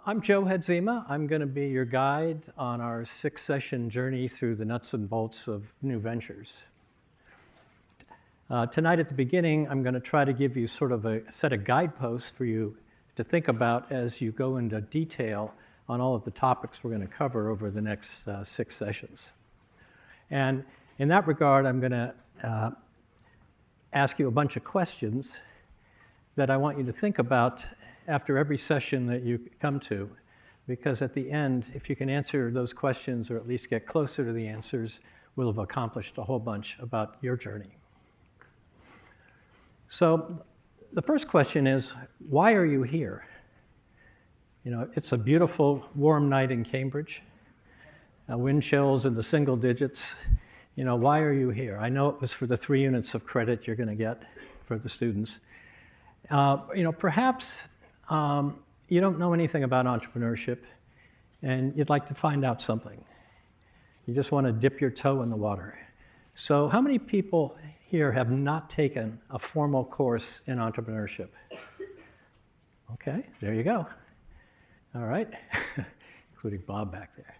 I'm Joe Hadzima. I'm going to be your guide on our 6-session journey through the nuts and bolts of new ventures. Tonight at the beginning, I'm going to try to give you sort of a set of guideposts for you to think about as you go into detail on all of the topics we're going to cover over the next 6 sessions. And in that regard, I'm going to ask you a bunch of questions that I want you to think about after every session that you come to, because at the end, if you can answer those questions or at least get closer to the answers, we'll have accomplished a whole bunch about your journey. So the first question is, why are you here? You know, it's a beautiful, warm night in Cambridge, wind chills in the single digits. You know, why are you here? I know it was for the 3 units of credit you're going to get for the students. Perhaps you don't know anything about entrepreneurship and you'd like to find out something. You just want to dip your toe in the water. So how many people here have not taken a formal course in entrepreneurship? Okay, there you go. All right, including Bob back there.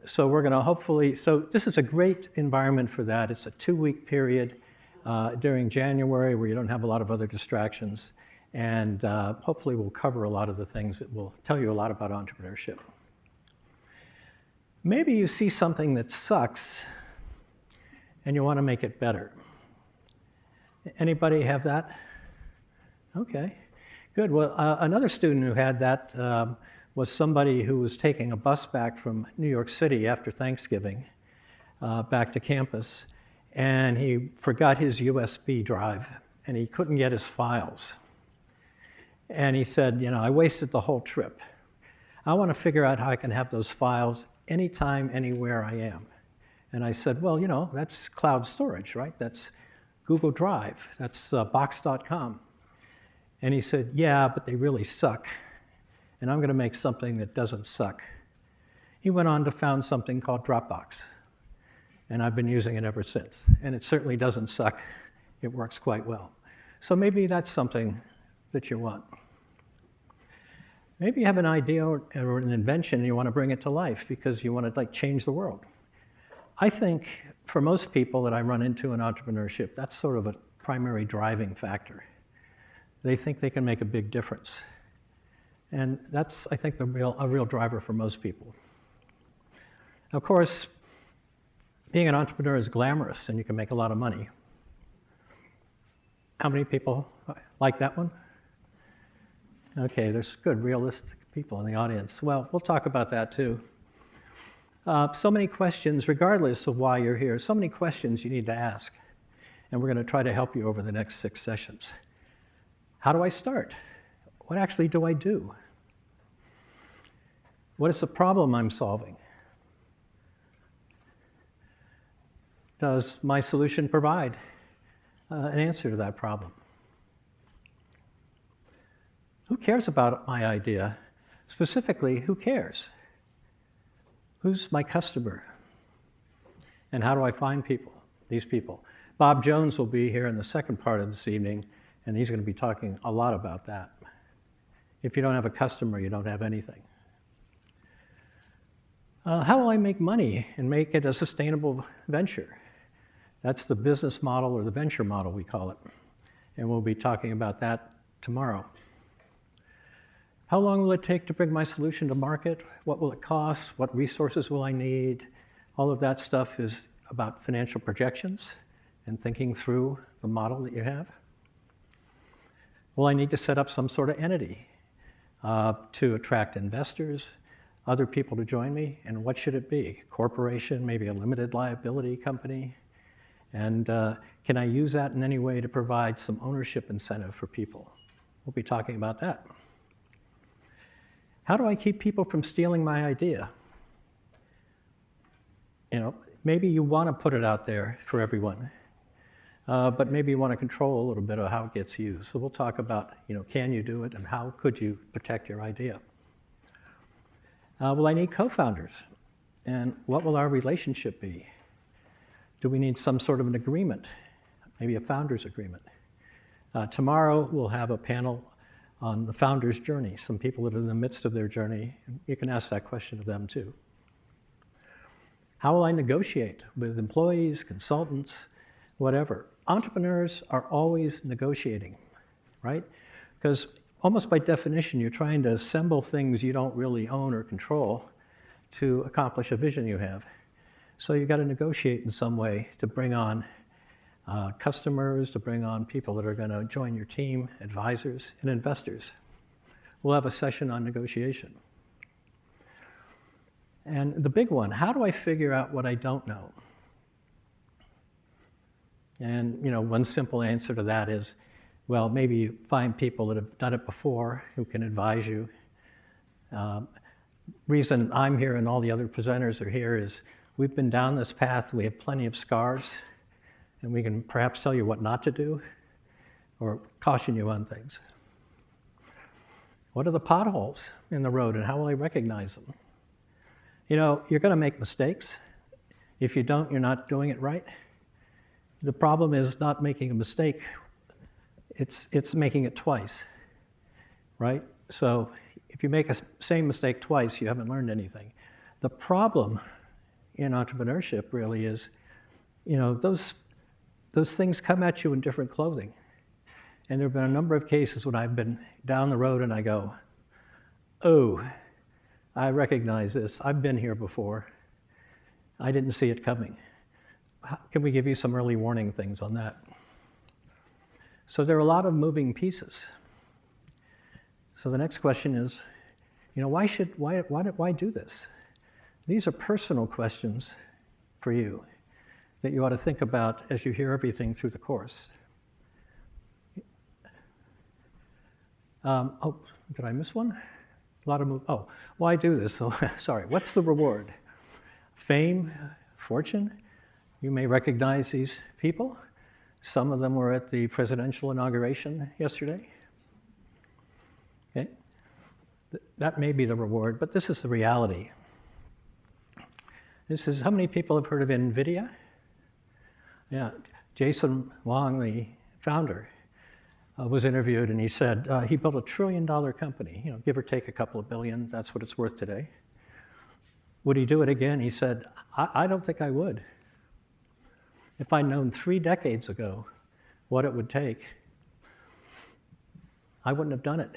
So we're going to hopefully, so this is a great environment for that. It's a 2-week period during January where you don't have a lot of other distractions. And hopefully we'll cover a lot of the things that will tell you a lot about entrepreneurship. Maybe you see something that sucks and you want to make it better. Anybody have that? Okay, good. Well, another student who had that was somebody who was taking a bus back from New York City after Thanksgiving back to campus, and he forgot his USB drive and he couldn't get his files. And he said, you know, I wasted the whole trip. I want to figure out how I can have those files anytime, anywhere I am. And I said, well, you know, that's cloud storage, right? That's Google Drive. That's box.com. And he said, yeah, but they really suck. And I'm going to make something that doesn't suck. He went on to found something called Dropbox. And I've been using it ever since. And it certainly doesn't suck. It works quite well. So maybe that's something that you want. Maybe you have an idea or an invention and you want to bring it to life because you want to change the world. I think for most people that I run into in entrepreneurship, that's sort of a primary driving factor. They think they can make a big difference. And that's, I think, a real driver for most people. Of course, being an entrepreneur is glamorous and you can make a lot of money. How many people like that one? Okay, there's good, realistic people in the audience. Well, we'll talk about that too. So many questions, regardless of why you're here, so many questions you need to ask. And we're going to try to help you over the next 6 sessions. How do I start? What actually do I do? What is the problem I'm solving? Does my solution provide an answer to that problem? Who cares about my idea? Specifically, who cares? Who's my customer? And how do I find people, these people? Bob Jones will be here in the second part of this evening, and he's going to be talking a lot about that. If you don't have a customer, you don't have anything. How will I make money and make it a sustainable venture? That's the business model or the venture model, we call it. And we'll be talking about that tomorrow. How long will it take to bring my solution to market? What will it cost? What resources will I need? All of that stuff is about financial projections and thinking through the model that you have. Will I need to set up some sort of entity to attract investors, other people to join me? And what should it be? A corporation, maybe a limited liability company? And can I use that in any way to provide some ownership incentive for people? We'll be talking about that. How do I keep people from stealing my idea? You know, maybe you want to put it out there for everyone, but maybe you want to control a little bit of how it gets used. So we'll talk about, you know, can you do it and how could you protect your idea? Will I need co-founders? And what will our relationship be? Do we need some sort of an agreement? Maybe a founder's agreement. Tomorrow we'll have a panel on the founder's journey, some people that are in the midst of their journey. You can ask that question of them too. How will I negotiate with employees, consultants, whatever? Entrepreneurs are always negotiating, right? Because almost by definition, you're trying to assemble things you don't really own or control to accomplish a vision you have. So you've got to negotiate in some way to bring on customers, to bring on people that are going to join your team, advisors, and investors. We'll have a session on negotiation. And the big one, how do I figure out what I don't know? And one simple answer to that is, well, maybe you find people that have done it before who can advise you. Reason I'm here and all the other presenters are here is we've been down this path, we have plenty of scars, and we can perhaps tell you what not to do or caution you on things. What are the potholes in the road and how will I recognize them? You're going to make mistakes. If you don't, you're not doing it right. The problem is not making a mistake. It's making it twice, right? So if you make a same mistake twice, you haven't learned anything. The problem in entrepreneurship really is, those things come at you in different clothing. And there have been a number of cases when I've been down the road and I go, oh, I recognize this. I've been here before. I didn't see it coming. Can we give you some early warning things on that? So there are a lot of moving pieces. So the next question is, why do this? These are personal questions for you that you ought to think about as you hear everything through the course. Oh, did I miss one? A lot of why do this? So, sorry, what's the reward? Fame, fortune? You may recognize these people. Some of them were at the presidential inauguration yesterday. Okay? That may be the reward, but this is the reality. This is, how many people have heard of NVIDIA? Yeah, Jason Wang, the founder, was interviewed and he said he built $1 trillion company, give or take a couple of billion, that's what it's worth today. Would he do it again? He said, I don't think I would. If I'd known 3 decades ago what it would take, I wouldn't have done it.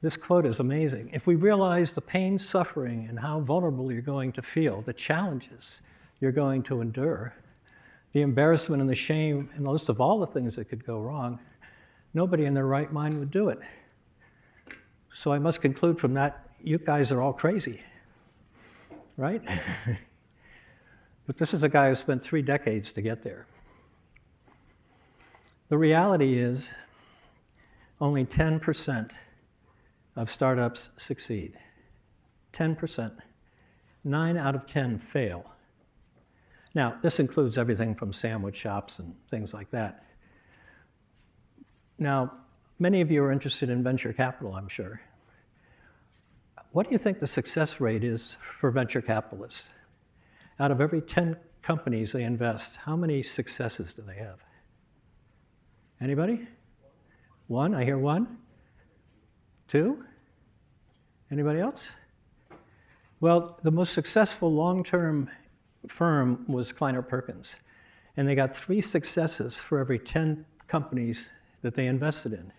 This quote is amazing. If we realize the pain, suffering, and how vulnerable you're going to feel, the challenges you're going to endure, the embarrassment and the shame, and the list of all the things that could go wrong, nobody in their right mind would do it. So I must conclude from that, you guys are all crazy, right? But this is a guy who spent 3 decades to get there. The reality is only 10% of startups succeed. 10%. 9 out of 10 fail. Now, this includes everything from sandwich shops and things like that. Now, many of you are interested in venture capital, I'm sure. What do you think the success rate is for venture capitalists? Out of every 10 companies they invest, how many successes do they have? Anybody? 1? I hear 1. 2? Anybody else? Well, the most successful long-term firm was Kleiner Perkins, and they got 3 successes for every 10 companies that they invested in.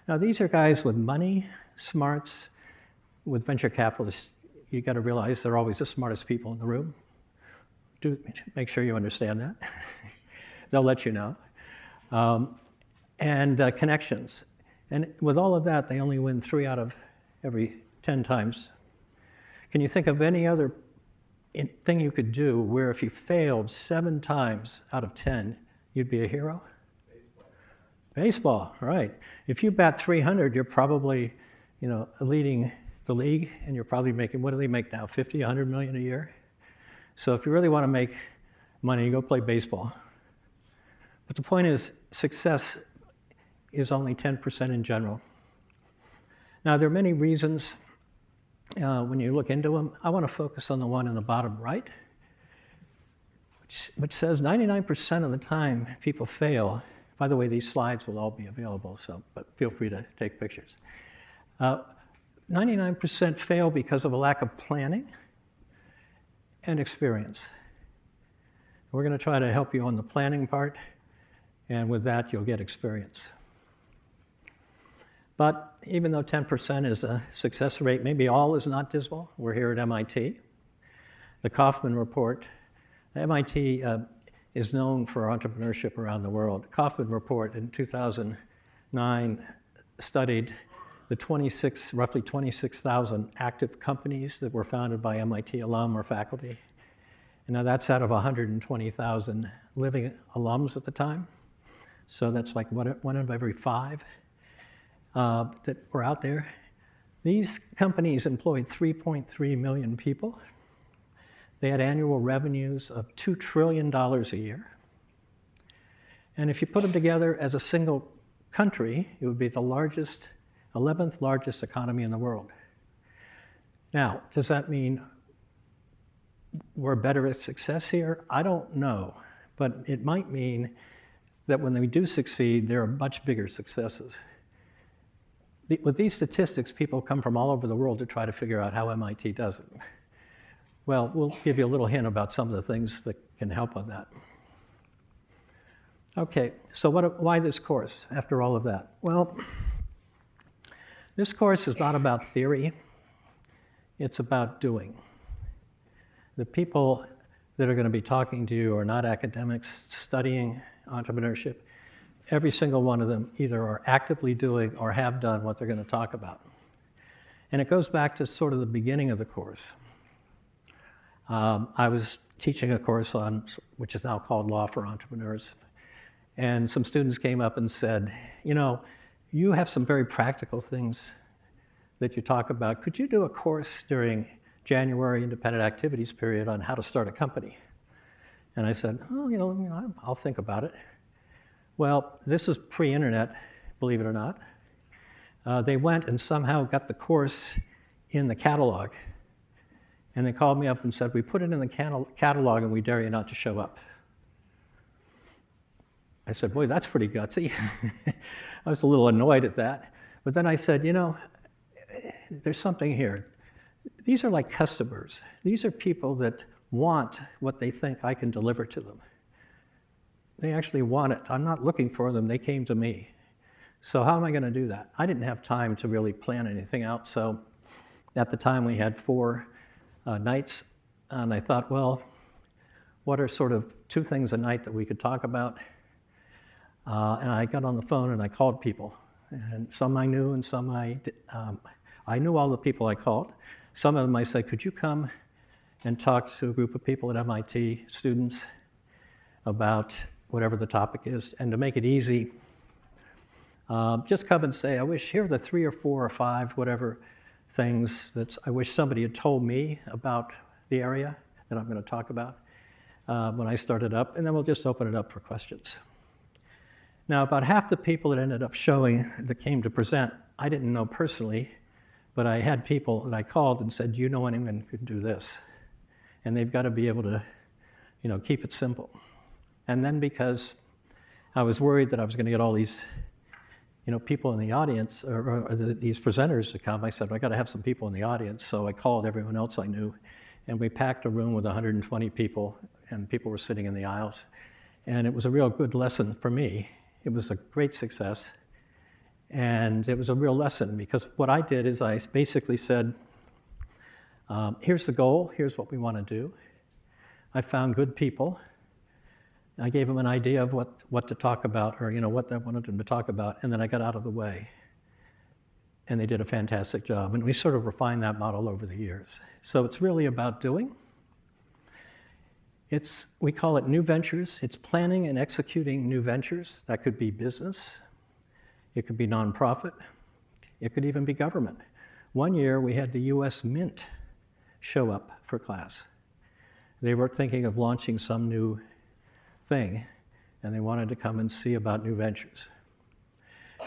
Now, these are guys with money, smarts. With venture capitalists, you got to realize they're always the smartest people in the room. Do make sure you understand that. They'll let you know. And connections. And with all of that, they only win 3 out of every 10 times. Can you think of any other thing you could do where if you failed 7 times out of 10, you'd be a hero? Baseball, right. If you bat 300, you're probably, leading the league, and you're probably making, what do they make now, 50, 100 million a year? So if you really want to make money, go play baseball. But the point is, success is only 10% in general. Now, there are many reasons when you look into them. I want to focus on the one in the bottom right, which says 99% of the time people fail. By the way, these slides will all be available, but feel free to take pictures. 99% fail because of a lack of planning and experience. We're going to try to help you on the planning part, and with that, you'll get experience. But even though 10% is a success rate, maybe all is not dismal. We're here at MIT. The Kaufman Report, MIT is known for entrepreneurship around the world. The Kaufman Report in 2009 studied the roughly 26,000 active companies that were founded by MIT alum or faculty. And now that's out of 120,000 living alums at the time. So that's like one of every 5 that were out there. These companies employed 3.3 million people. They had annual revenues of $2 trillion a year. And if you put them together as a single country, it would be the 11th largest economy in the world. Now, does that mean we're better at success here? I don't know, but it might mean that when we do succeed, there are much bigger successes. With these statistics, people come from all over the world to try to figure out how MIT does it. Well, we'll give you a little hint about some of the things that can help on that. Okay, so why this course after all of that? Well, this course is not about theory, it's about doing. The people that are going to be talking to you are not academics studying entrepreneurship. Every single one of them either are actively doing or have done what they're going to talk about. And it goes back to sort of the beginning of the course. I was teaching a course which is now called Law for Entrepreneurs. And some students came up and said, you have some very practical things that you talk about. Could you do a course during January independent activities period on how to start a company? And I said, I'll think about it. Well, this is pre-internet, believe it or not. They went and somehow got the course in the catalog. And they called me up and said, we put it in the catalog and we dare you not to show up. I said, boy, that's pretty gutsy. I was a little annoyed at that. But then I said, there's something here. These are like customers. These are people that want what they think I can deliver to them. They actually want it. I'm not looking for them. They came to me. So how am I going to do that? I didn't have time to really plan anything out. So at the time, we had 4 nights. And I thought, well, what are sort of 2 things a night that we could talk about? And I got on the phone and I called people. And some I knew and some I knew all the people I called. Some of them I said, could you come and talk to a group of people at MIT, students, about whatever the topic is? And to make it easy, just come and say, I wish here are the 3 or 4 or 5, whatever things that I wish somebody had told me about the area that I'm going to talk about when I started up, and then we'll just open it up for questions. Now, about half the people that ended up showing that came to present, I didn't know personally, but I had people that I called and said, do you know anyone who can do this? And they've got to be able to, keep it simple. And then because I was worried that I was going to get all these, people in the audience, or these presenters to come, I said, I got to have some people in the audience. So I called everyone else I knew, and we packed a room with 120 people, and people were sitting in the aisles. And it was a real good lesson for me. It was a great success. And it was a real lesson, because what I did is I basically said, here's the goal, here's what we want to do. I found good people. I gave them an idea of what to talk about, or what I wanted them to talk about, and then I got out of the way. And they did a fantastic job. And we sort of refined that model over the years. So it's really about doing. We call it new ventures. It's planning and executing new ventures. That could be business. It could be nonprofit. It could even be government. One year, we had the US Mint show up for class. They were thinking of launching some new thing, and they wanted to come and see about new ventures.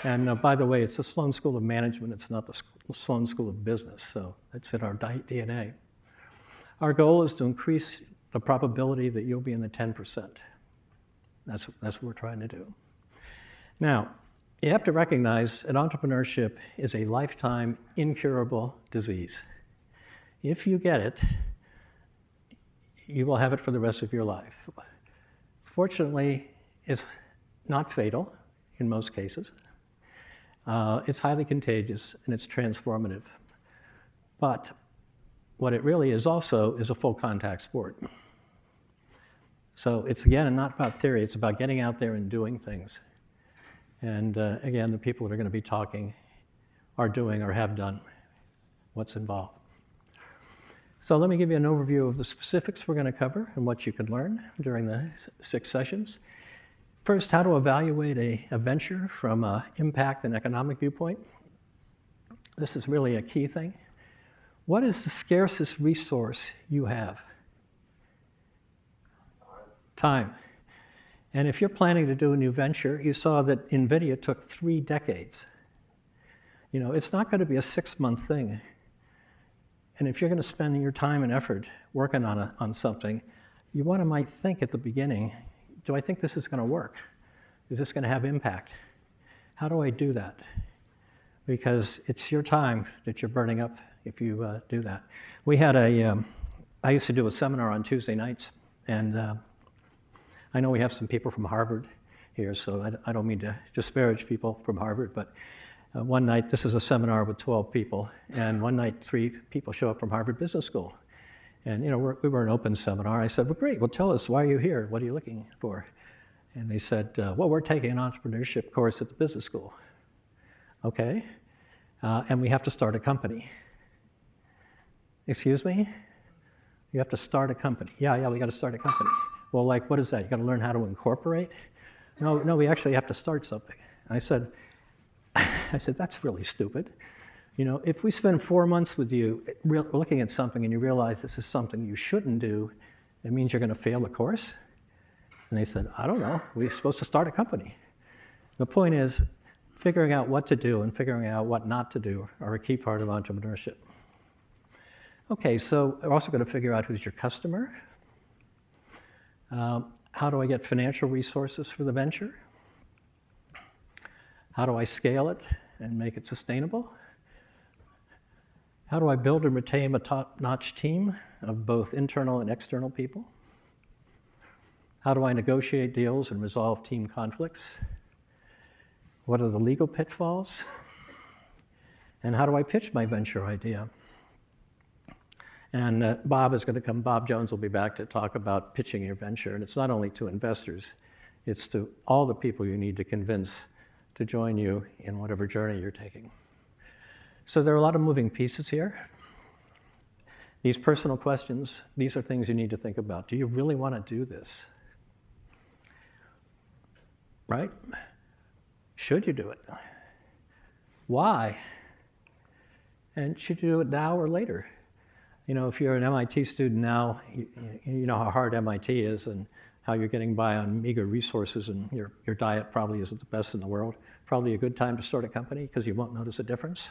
And by the way, it's the Sloan School of Management. It's not the Sloan School of Business, so it's in our DNA. Our goal is to increase the probability that you'll be in the 10%. That's what we're trying to do. Now, You have to recognize that entrepreneurship is a lifetime incurable disease. If you get it, you will have it for the rest of your life. Fortunately, it's not fatal in most cases. It's highly contagious and it's transformative. But what it really is also is a full contact sport. So it's, again, not about theory, it's about getting out there and doing things. And again, the people that are going to be talking are doing or have done what's involved. So let me give you an overview of the specifics we're going to cover and what you can learn during the 6 sessions. First, how to evaluate a venture from an impact and economic viewpoint. This is really a key thing. What is the scarcest resource you have? Time. And if you're planning to do a new venture, you saw that NVIDIA took 3 decades. You know, it's not going to be a 6-month thing. And if you're going to spend your time and effort working on something, you might think at the beginning, do I think this is going to work? Is this going to have impact? How do I do that? Because it's your time that you're burning up if you do that. We had I used to do a seminar on Tuesday nights, and I know we have some people from Harvard here, so I don't mean to disparage people from Harvard, but one night, this is a seminar with 12 people, and one night 3 people show up from Harvard Business School. And you know, we were an open seminar. I said, well, great, well, tell us, why are you here? What are you looking for? And they said, well, we're taking an entrepreneurship course at the business school. Okay, and we have to start a company. Excuse me? You have to start a company. Yeah, we got to start a company. Well, like, what is that? You got to learn how to incorporate? No, we actually have to start something. I said, that's really stupid. You know, if we spend 4 months with you looking at something and you realize this is something you shouldn't do, it means you're going to fail the course? And they said, I don't know. We're supposed to start a company. The point is, figuring out what to do and figuring out what not to do are a key part of entrepreneurship. Okay, so we're also going to figure out who's your customer. How do I get financial resources for the venture? How do I scale it and make it sustainable? How do I build and retain a top-notch team of both internal and external people? How do I negotiate deals and resolve team conflicts? What are the legal pitfalls? And how do I pitch my venture idea? And Bob Jones will be back to talk about pitching your venture. And it's not only to investors, it's to all the people you need to convince to join you in whatever journey you're taking. So there are a lot of moving pieces here. These personal questions, these are things you need to think about. Do you really want to do this? Right? Should you do it? Why? And should you do it now or later? You know, if you're an MIT student now, you know how hard MIT is and how you're getting by on meager resources, and your diet probably isn't the best in the world. Probably a good time to start a company because you won't notice a difference.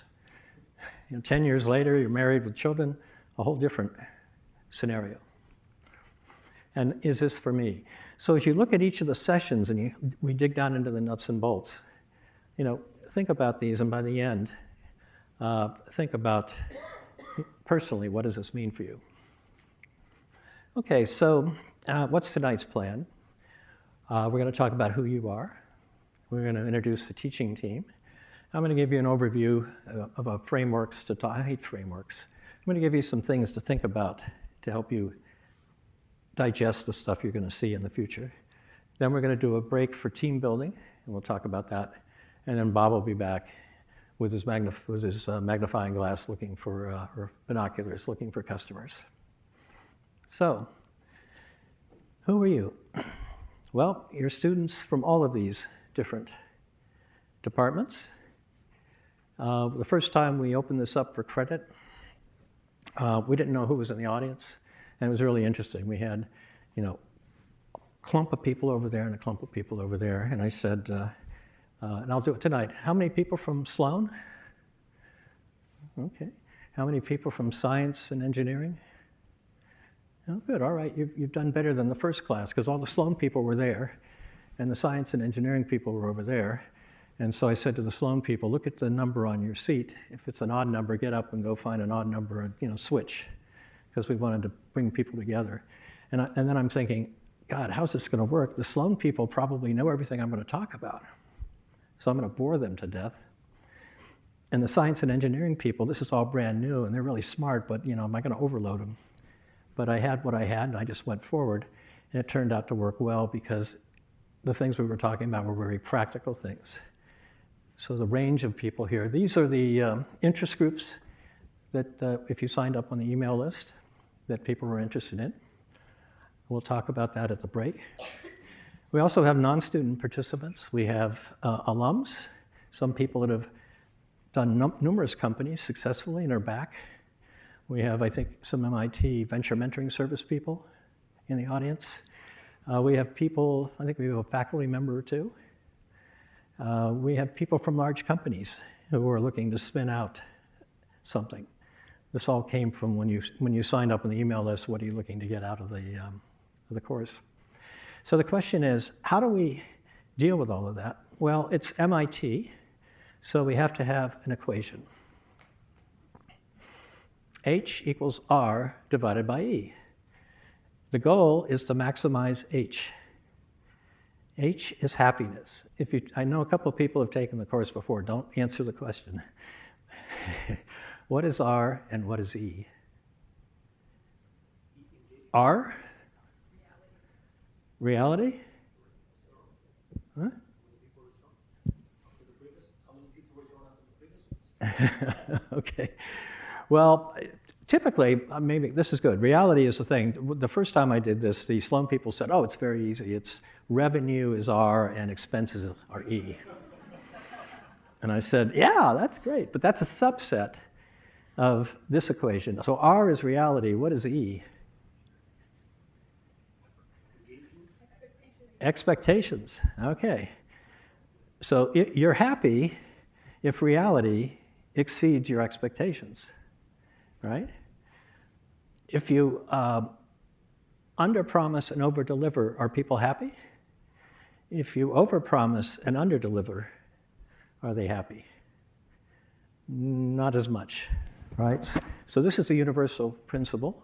You know, 10 years later, you're married with children, a whole different scenario. And is this for me? So as you look at each of the sessions and we dig down into the nuts and bolts, you know, think about these, and by the end, think about personally, what does this mean for you? Okay, so what's tonight's plan? We're going to talk about who you are. We're going to introduce the teaching team. I'm going to give you an overview of frameworks to talk. I hate frameworks. I'm going to give you some things to think about to help you digest the stuff you're going to see in the future. Then we're going to do a break for team building, and we'll talk about that. And then Bob will be back with his magnifying glass looking for, or binoculars looking for customers. So, who are you? Well, you're students from all of these different departments. The first time we opened this up for credit, we didn't know who was in the audience, and it was really interesting. We had, you know, a clump of people over there and a clump of people over there, and I said, and I'll do it tonight. How many people from Sloan? Okay. How many people from science and engineering? Oh, good. All right. You've done better than the first class because all the Sloan people were there, and the science and engineering people were over there. And so I said to the Sloan people, look at the number on your seat. If it's an odd number, get up and go find an odd number and, you know, switch, because we wanted to bring people together. And then I'm thinking, God, how's this going to work? The Sloan people probably know everything I'm going to talk about, so I'm going to bore them to death. And the science and engineering people, this is all brand new, and they're really smart, but, you know, am I going to overload them? But I had what I had, and I just went forward, and it turned out to work well because the things we were talking about were very practical things. So the range of people here, these are the interest groups that if you signed up on the email list that people were interested in. We'll talk about that at the break. We also have non-student participants. We have alums, some people that have done numerous companies successfully and are back. We have, I think, some MIT venture mentoring service people in the audience. We have people, I think we have a faculty member or two. We have people from large companies who are looking to spin out something. This all came from when you signed up on the email list, what are you looking to get out of the course? So the question is, how do we deal with all of that? Well, it's MIT, so we have to have an equation. H equals R divided by E. The goal is to maximize H. H is happiness. I know a couple of people have taken the course before. Don't answer the question. What is R and what is E? R? Reality? Huh? Okay. Well, typically, maybe this is good. Reality is the thing. The first time I did this, the Sloan people said, oh, it's very easy. It's revenue is R and expenses are E. And I said, yeah, that's great, but that's a subset of this equation. So R is reality. What is E? Expectations. Okay. So you're happy if reality exceeds your expectations, right? If you underpromise and overdeliver, are people happy? If you overpromise and underdeliver, are they happy? Not as much, right? So this is a universal principle.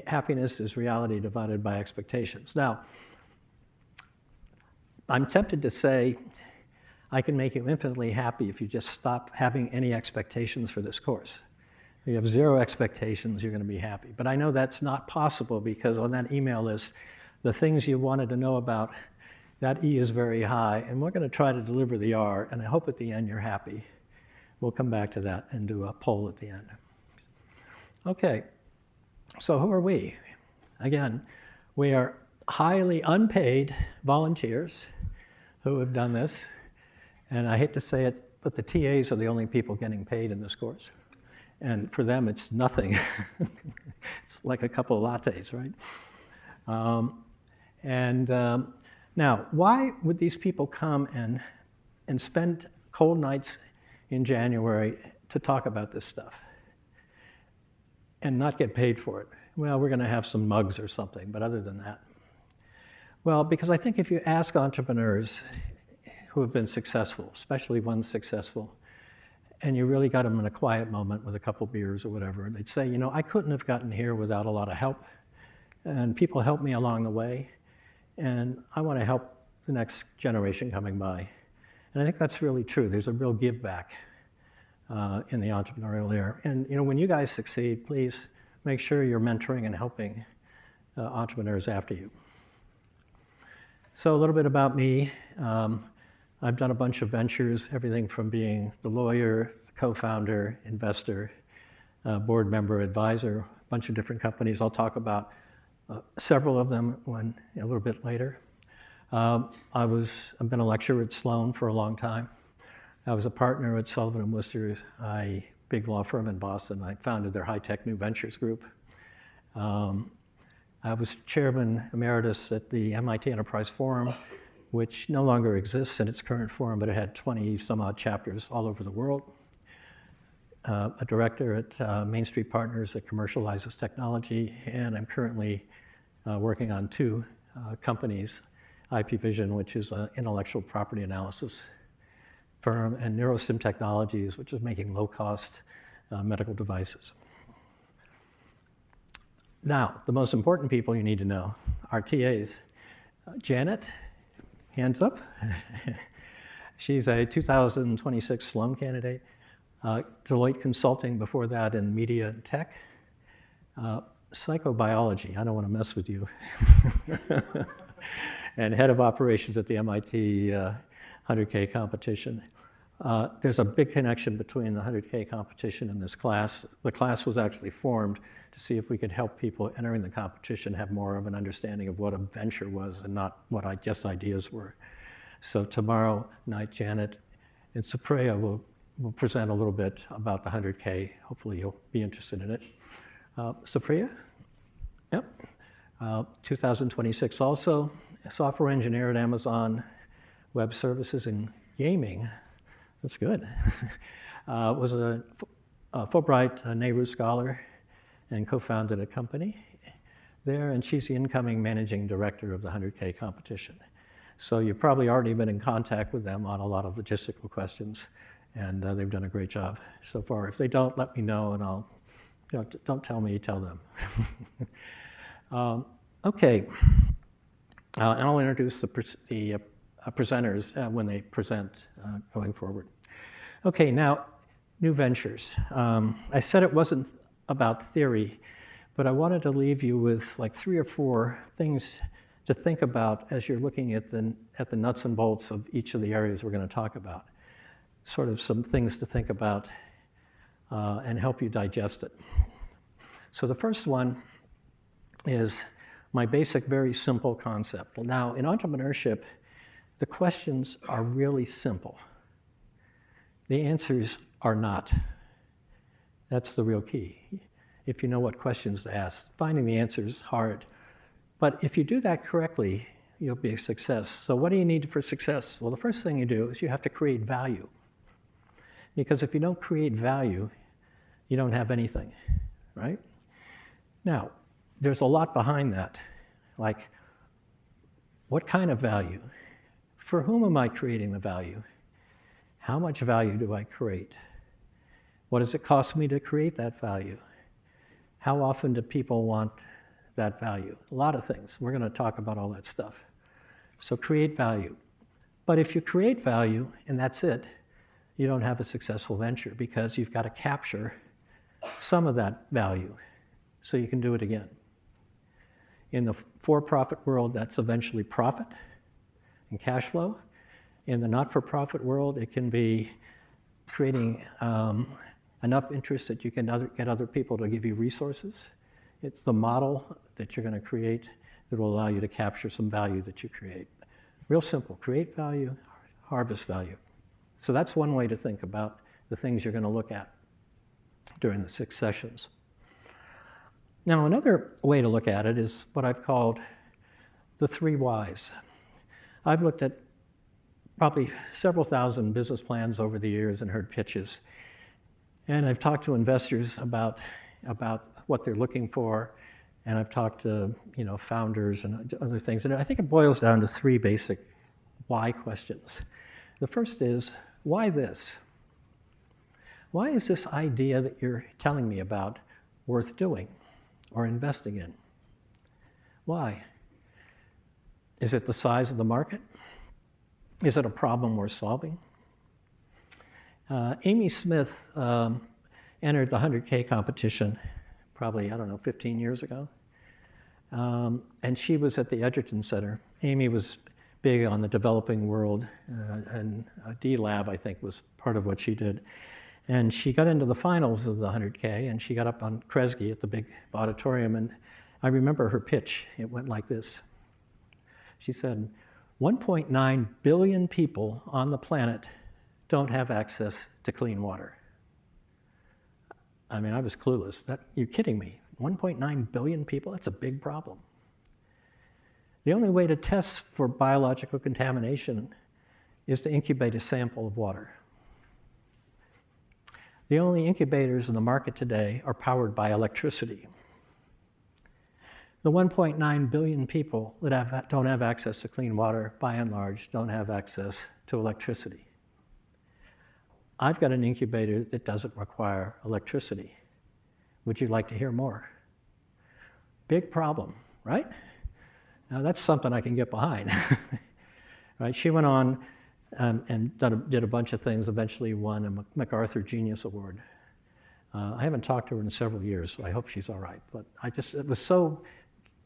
Happiness is reality divided by expectations. Now, I'm tempted to say, I can make you infinitely happy if you just stop having any expectations for this course. If you have zero expectations, you're going to be happy. But I know that's not possible because on that email list, the things you wanted to know about, that E is very high, and we're going to try to deliver the R, and I hope at the end you're happy. We'll come back to that and do a poll at the end. Okay, so who are we? Again, we are highly unpaid volunteers who have done this. And I hate to say it, but the TAs are the only people getting paid in this course. And for them, it's nothing. It's like a couple of lattes, right? Now, why would these people come and spend cold nights in January to talk about this stuff and not get paid for it? Well, we're going to have some mugs or something, but other than that. Well, because I think if you ask entrepreneurs who have been successful, especially ones successful, and you really got them in a quiet moment with a couple beers or whatever, and they'd say, you know, I couldn't have gotten here without a lot of help, and people helped me along the way, and I want to help the next generation coming by. And I think that's really true. There's a real give back in the entrepreneurial era. And you know, when you guys succeed, please make sure you're mentoring and helping entrepreneurs after you. So a little bit about me. I've done a bunch of ventures, everything from being the lawyer, co-founder, investor, board member, advisor, a bunch of different companies. I'll talk about several of them a little bit later. I've been a lecturer at Sloan for a long time. I was a partner at Sullivan & Worcester, a big law firm in Boston. I founded their high-tech new ventures group. I was chairman emeritus at the MIT Enterprise Forum, which no longer exists in its current form, but it had 20 some odd chapters all over the world. A director at Main Street Partners that commercializes technology, and I'm currently working on two companies, IP Vision, which is intellectual property analysis firm, and Neurosim Technologies, which is making low-cost medical devices. Now, the most important people you need to know are TAs. Janet, hands up. She's a 2026 Sloan candidate. Deloitte Consulting before that in media and tech. Psychobiology, I don't want to mess with you. And head of operations at the MIT 100K competition. There's a big connection between the 100K competition and this class. The class was actually formed to see if we could help people entering the competition have more of an understanding of what a venture was and not what just ideas were. So tomorrow night, Janet and Supriya will present a little bit about the 100K. Hopefully you'll be interested in it. Supriya? Yep. 2026 also, a software engineer at Amazon Web Services and Gaming. That's good. Was a Fulbright Nehru Scholar and co-founded a company there, and she's the incoming managing director of the 100K competition. So you've probably already been in contact with them on a lot of logistical questions, and they've done a great job so far. If they don't, let me know, and I'll, don't tell me, tell them. Okay, and I'll introduce the presenters when they present going forward. Okay, now, new ventures. I said it wasn't about theory, but I wanted to leave you with like 3 or 4 things to think about as you're looking at the nuts and bolts of each of the areas we're going to talk about. Sort of some things to think about and help you digest it. So the first one is my basic, very simple concept. Now, in entrepreneurship, the questions are really simple. The answers are not. That's the real key. If you know what questions to ask, finding the answer is hard. But if you do that correctly, you'll be a success. So what do you need for success? Well, the first thing you do is you have to create value. Because if you don't create value, you don't have anything, right? Now, there's a lot behind that. Like, what kind of value? For whom am I creating the value? How much value do I create? What does it cost me to create that value? How often do people want that value? A lot of things. We're going to talk about all that stuff. So create value. But if you create value and that's it, you don't have a successful venture because you've got to capture some of that value so you can do it again. In the for-profit world, that's eventually profit and cash flow. In the not-for-profit world, it can be creating enough interest that you can get other people to give you resources. It's the model that you're going to create that will allow you to capture some value that you create. Real simple, create value, harvest value. So that's one way to think about the things you're going to look at during the 6 sessions. Now, another way to look at it is what I've called the 3 whys. I've looked at probably several thousand business plans over the years and heard pitches. And I've talked to investors about what they're looking for, and I've talked to founders and other things. And I think it boils down to 3 basic why questions. The first is, why this? Why is this idea that you're telling me about worth doing or investing in? Why? Is it the size of the market? Is it a problem we're solving? Amy Smith entered the 100K competition probably, 15 years ago. And she was at the Edgerton Center. Amy was big on the developing world, and D-Lab, I think, was part of what she did. And she got into the finals of the 100K, and she got up on Kresge at the big auditorium, and I remember her pitch. It went like this. She said, 1.9 billion people on the planet don't have access to clean water. I mean, I was clueless. You're kidding me. 1.9 billion people? That's a big problem. The only way to test for biological contamination is to incubate a sample of water. The only incubators in the market today are powered by electricity. The 1.9 billion people that don't have access to clean water, by and large, don't have access to electricity. I've got an incubator that doesn't require electricity. Would you like to hear more? Big problem, right? Now that's something I can get behind. Right? She went on and did a bunch of things, eventually won a MacArthur Genius Award. I haven't talked to her in several years, so I hope she's all right. But it was so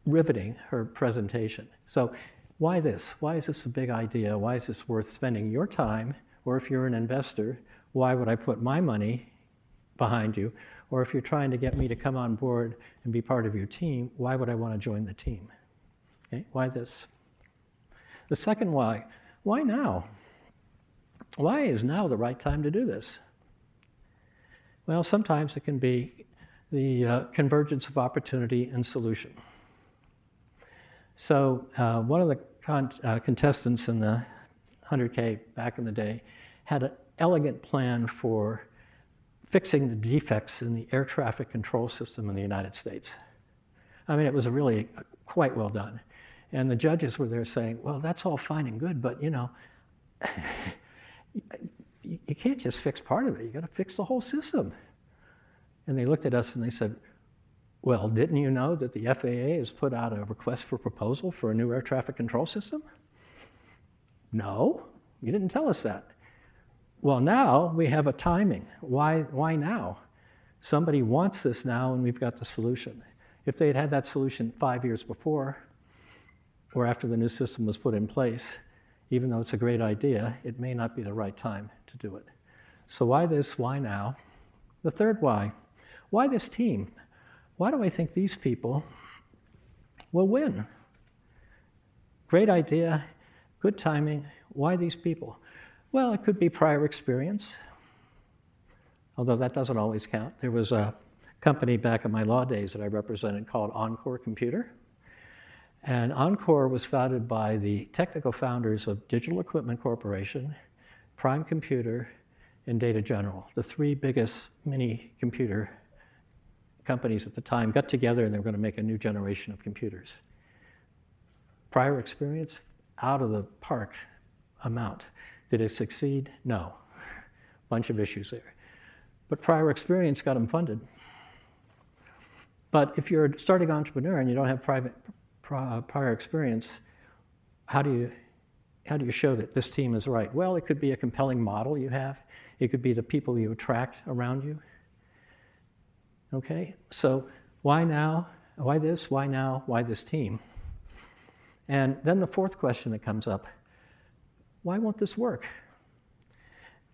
riveting, her presentation. So why this? Why is this a big idea? Why is this worth spending your time? Or if you're an investor, why would I put my money behind you? Or if you're trying to get me to come on board and be part of your team, why would I want to join the team? Okay, why this? The second why now? Why is now the right time to do this? Well, sometimes it can be the convergence of opportunity and solution. So one of the contestants in the 100K back in the day had an elegant plan for fixing the defects in the air traffic control system in the United States. I mean, it was really quite well done. And the judges were there saying, well, that's all fine and good, but you know, you can't just fix part of it. You got to fix the whole system. And they looked at us and they said, well, didn't you know that the FAA has put out a request for proposal for a new air traffic control system? No, you didn't tell us that. Well, now we have a timing. Why now? Somebody wants this now and we've got the solution. If they had had that solution 5 years before or after the new system was put in place, even though it's a great idea, it may not be the right time to do it. So why this? Why now? The third why this team? Why do I think these people will win? Great idea, good timing. Why these people? Well, it could be prior experience, although that doesn't always count. There was a company back in my law days that I represented called Encore Computer. And Encore was founded by the technical founders of Digital Equipment Corporation, Prime Computer, and Data General. The three biggest mini computer companies at the time got together and they were going to make a new generation of computers. Prior experience, out of the park amount. Did it succeed? No. Bunch of issues there. But prior experience got them funded. But if you're a starting entrepreneur and you don't have prior experience, how do you show that this team is right? Well, it could be a compelling model you have. It could be the people you attract around you. Okay, so why now? Why this? Why now? Why this team? And then the fourth question that comes up, why won't this work?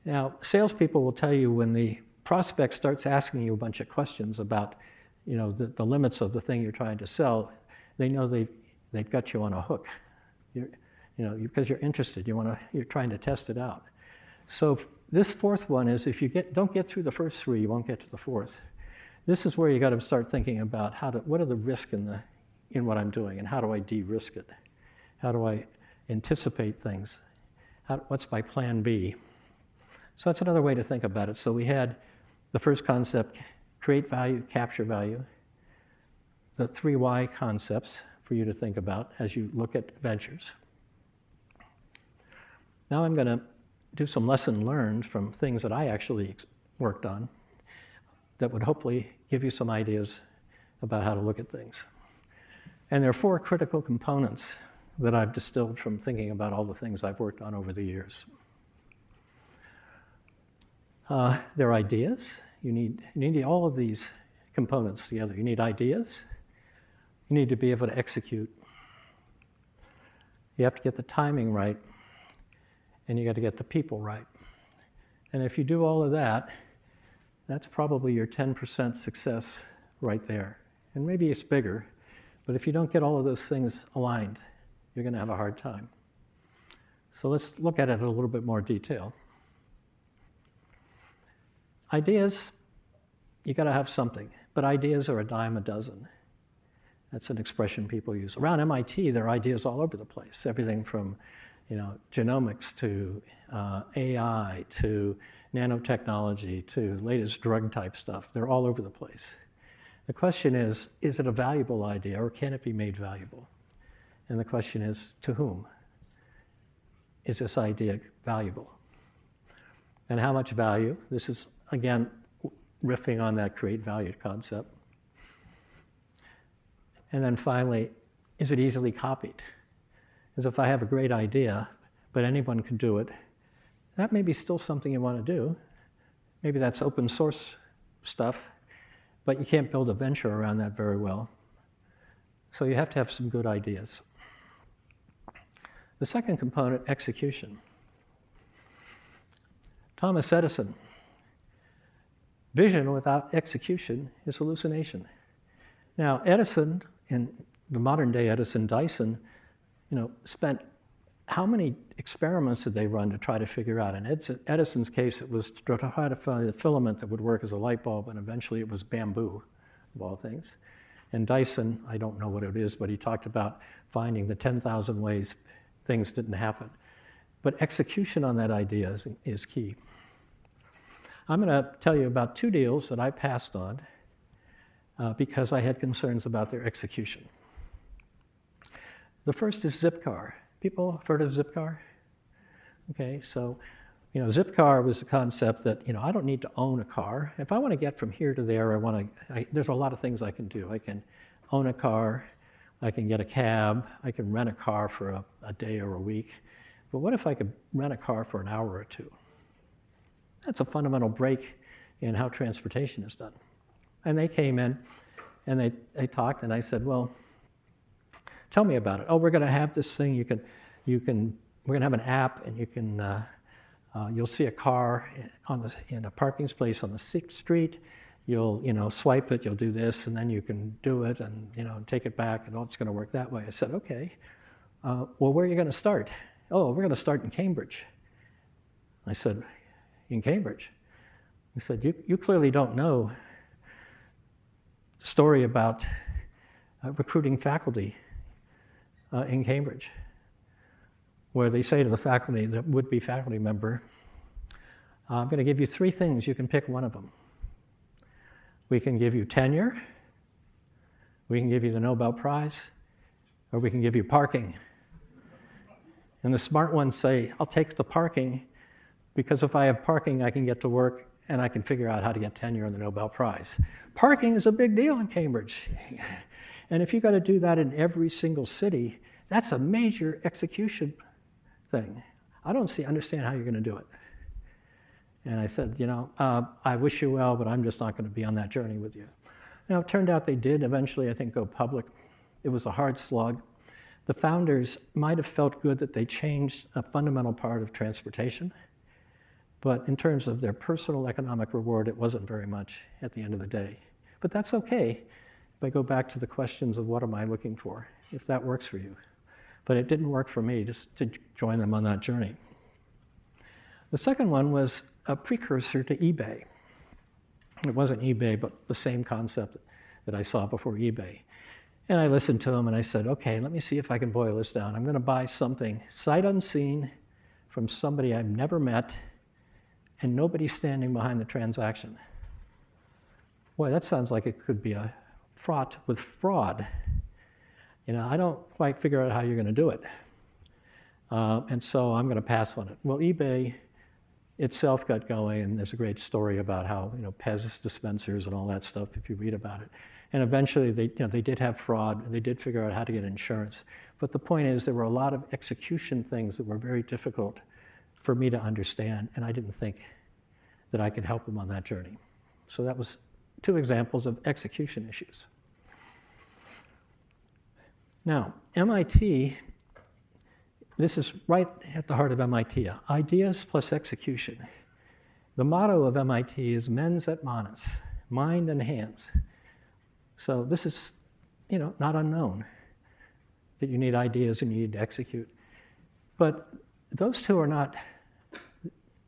Now, salespeople will tell you when the prospect starts asking you a bunch of questions about, you know, the limits of the thing you're trying to sell, they know they've got you on a hook. Because you're interested, you're trying to test it out. So this fourth one is if you don't get through the first three, you won't get to the fourth. This is where you got to start thinking about what are the risks in what I'm doing, and how do I de-risk it? How do I anticipate things? What's my plan B? So that's another way to think about it. So we had the first concept, create value, capture value. The 3 why concepts for you to think about as you look at ventures. Now I'm going to do some lesson learned from things that I actually worked on that would hopefully give you some ideas about how to look at things. And there are 4 critical components that I've distilled from thinking about all the things I've worked on over the years. There are ideas. You need all of these components together. You need ideas. You need to be able to execute. You have to get the timing right, and you got to get the people right. And if you do all of that, that's probably your 10% success right there. And maybe it's bigger, but if you don't get all of those things aligned, you're going to have a hard time. So let's look at it in a little bit more detail. Ideas, you got to have something, but ideas are a dime a dozen. That's an expression people use. Around MIT, there are ideas all over the place. Everything from, genomics to AI to nanotechnology to latest drug type stuff. They're all over the place. The question is it a valuable idea or can it be made valuable? And the question is, to whom is this idea valuable? and how much value. This is, again, riffing on that create value concept. And then finally, is it easily copied? Because if I have a great idea, but anyone can do it, that may be still something you want to do. Maybe that's open source stuff, but you can't build a venture around that very well. So you have to have some good ideas. The second component, execution. Thomas Edison, vision without execution is hallucination. Now, Edison, in the modern day Edison, Dyson, spent how many experiments did they run to try to figure out? In Edison's case, it was to try to find a filament that would work as a light bulb, and eventually it was bamboo, of all things. And Dyson, I don't know what it is, but he talked about finding the 10,000 ways things didn't happen. But execution on that idea is key. I'm going to tell you about 2 deals that I passed on because I had concerns about their execution. The first is Zipcar. People have heard of Zipcar? Okay, so Zipcar was the concept that I don't need to own a car. If I want to get from here to there, there's a lot of things I can do. I can own a car, I can get a cab, I can rent a car for a day or a week. But what if I could rent a car for an hour or 2? That's a fundamental break in how transportation is done. And they came in and they talked, and I said, well, tell me about it. Oh, we're going to have this thing. We're going to have an app, and you'll see a car in a parking space on the 6th Street. You'll swipe it. You'll do this, and then you can do it, and take it back, and it's going to work that way. I said, okay. Well, where are you going to start? Oh, we're going to start in Cambridge. I said, in Cambridge? He said, you clearly don't know the story about recruiting faculty in Cambridge, where they say to the faculty, the would-be faculty member, I'm going to give you 3 things. You can pick one of them. We can give you tenure, we can give you the Nobel Prize, or we can give you parking. And the smart ones say, I'll take the parking, because if I have parking, I can get to work and I can figure out how to get tenure and the Nobel Prize. Parking is a big deal in Cambridge. And if you've got to do that in every single city, that's a major execution thing. I don't understand how you're going to do it. And I said, I wish you well, but I'm just not going to be on that journey with you. Now, it turned out they did eventually, I think, go public. It was a hard slog. The founders might have felt good that they changed a fundamental part of transportation, but in terms of their personal economic reward, it wasn't very much at the end of the day. But that's okay if I go back to the questions of what am I looking for, if that works for you. But it didn't work for me just to join them on that journey. The second one was a precursor to eBay. It wasn't eBay, but the same concept that I saw before eBay. And I listened to him and I said, okay, let me see if I can boil this down. I'm going to buy something sight unseen from somebody I've never met, and nobody's standing behind the transaction. Boy, that sounds like it could be fraught with fraud. I don't quite figure out how you're going to do it. And so I'm going to pass on it. Well, eBay itself got going, and there's a great story about how, Pez dispensers and all that stuff, if you read about it. And eventually they did have fraud, and they did figure out how to get insurance. But the point is, there were a lot of execution things that were very difficult for me to understand, and I didn't think that I could help them on that journey. So that was 2 examples of execution issues. Now, MIT, this is right at the heart of MIT, ideas plus execution. The motto of MIT is mens et manus, mind and hands. So this is, not unknown, that you need ideas and you need to execute. But those 2 are not,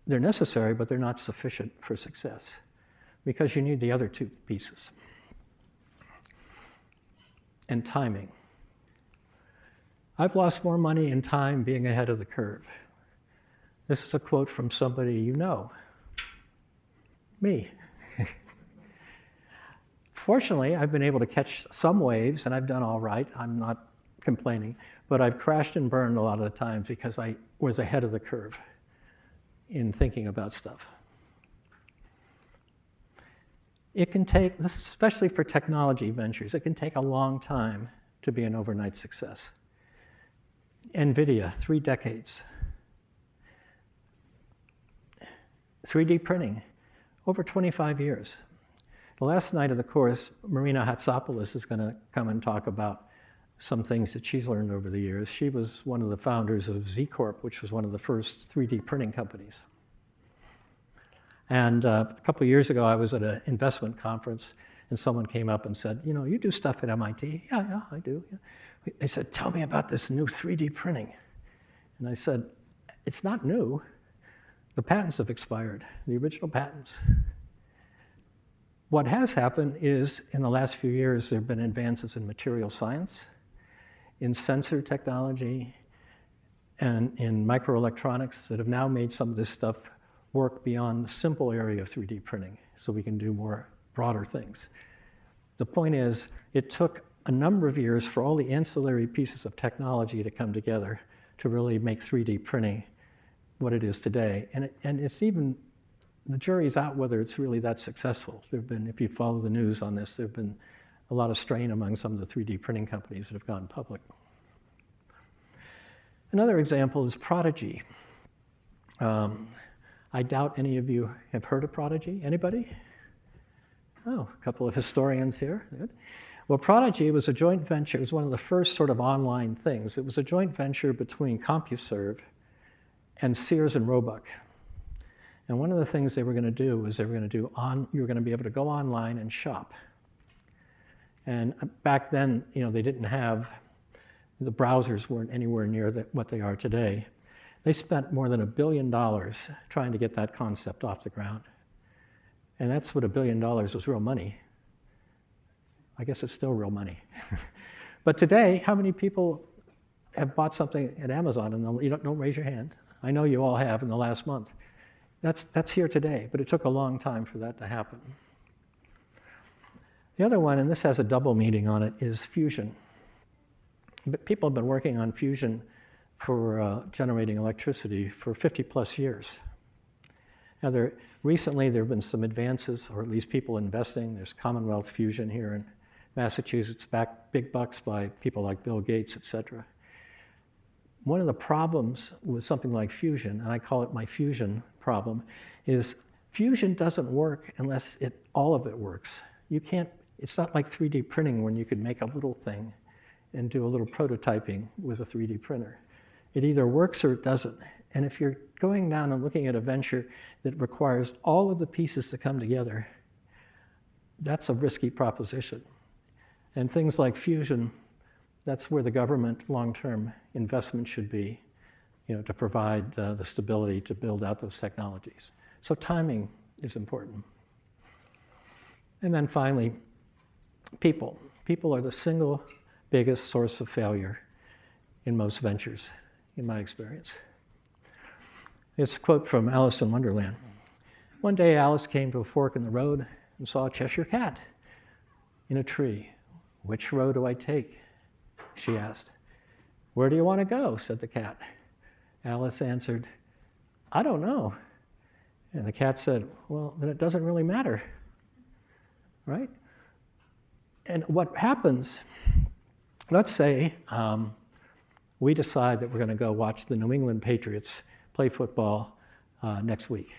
they're necessary, but they're not sufficient for success, because you need the other 2 pieces. And timing. I've lost more money and time being ahead of the curve. This is a quote from somebody you know, me. Fortunately, I've been able to catch some waves, and I've done all right. I'm not complaining, but I've crashed and burned a lot of the times because I was ahead of the curve. in thinking about stuff. It can take, this is especially for technology ventures, it can take a long time to be an overnight success. NVIDIA, 3 decades. 3D printing, over 25 years. The last night of the course, Marina Hatsopoulos is going to come and talk about some things that she's learned over the years. She was one of the founders of Z Corp, which was one of the first 3D printing companies. And a couple of years ago, I was at an investment conference, and someone came up and said, you know, you do stuff at MIT? Yeah, I do. Yeah. They said, tell me about this new 3D printing. And I said, it's not new. The patents have expired, the original patents. What has happened is, in the last few years, there have been advances in material science, in sensor technology, and in microelectronics that have now made some of this stuff work beyond the simple area of 3D printing, so we can do more broader things. The point is, it took a number of years for all the ancillary pieces of technology to come together to really make 3D printing what it is today. And it's even, the jury's out whether it's really that successful. There have been, if you follow the news on this, there have been a lot of strain among some of the 3D printing companies that have gone public. Another example is Prodigy. I doubt any of you have heard of Prodigy. Anybody? Oh, a couple of historians here. Good. Well, Prodigy was a joint venture. It was one of the first sort of online things. It was a joint venture between CompuServe and Sears and Roebuck. And one of the things they were going to do was you were going to be able to go online and shop. And back then, you know, they didn't have, the browsers weren't anywhere near what they are today. They spent more than $1 billion trying to get that concept off the ground. And that's what $1 billion was, real money. I guess it's still real money. But today, how many people have bought something at Amazon? And you don't raise your hand. I know you all have in the last month. That's here today, but it took a long time for that to happen. The other one, and this has a double meaning on it, is fusion. But people have been working on fusion for generating electricity for 50 plus years. Now, recently there have been some advances, or at least people investing. There's Commonwealth Fusion here in Massachusetts, backed big bucks by people like Bill Gates, et cetera. One of the problems with something like fusion, and I call it my fusion problem, is fusion doesn't work unless all of it works. You can't, it's not like 3D printing when you could make a little thing and do a little prototyping with a 3D printer. It either works or it doesn't. And if you're going down and looking at a venture that requires all of the pieces to come together, that's a risky proposition. And things like fusion, that's where the government long-term investment should be, you know, to provide the stability to build out those technologies. So timing is important. And then finally, people. People are the single biggest source of failure in most ventures, in my experience. It's a quote from Alice in Wonderland. One day Alice came to a fork in the road and saw a Cheshire cat in a tree. Which road do I take? She asked. Where do you want to go? Said the cat. Alice answered, I don't know. And the cat said, well, then it doesn't really matter, right? And what happens, let's say we decide that we're going to go watch the New England Patriots play football next week.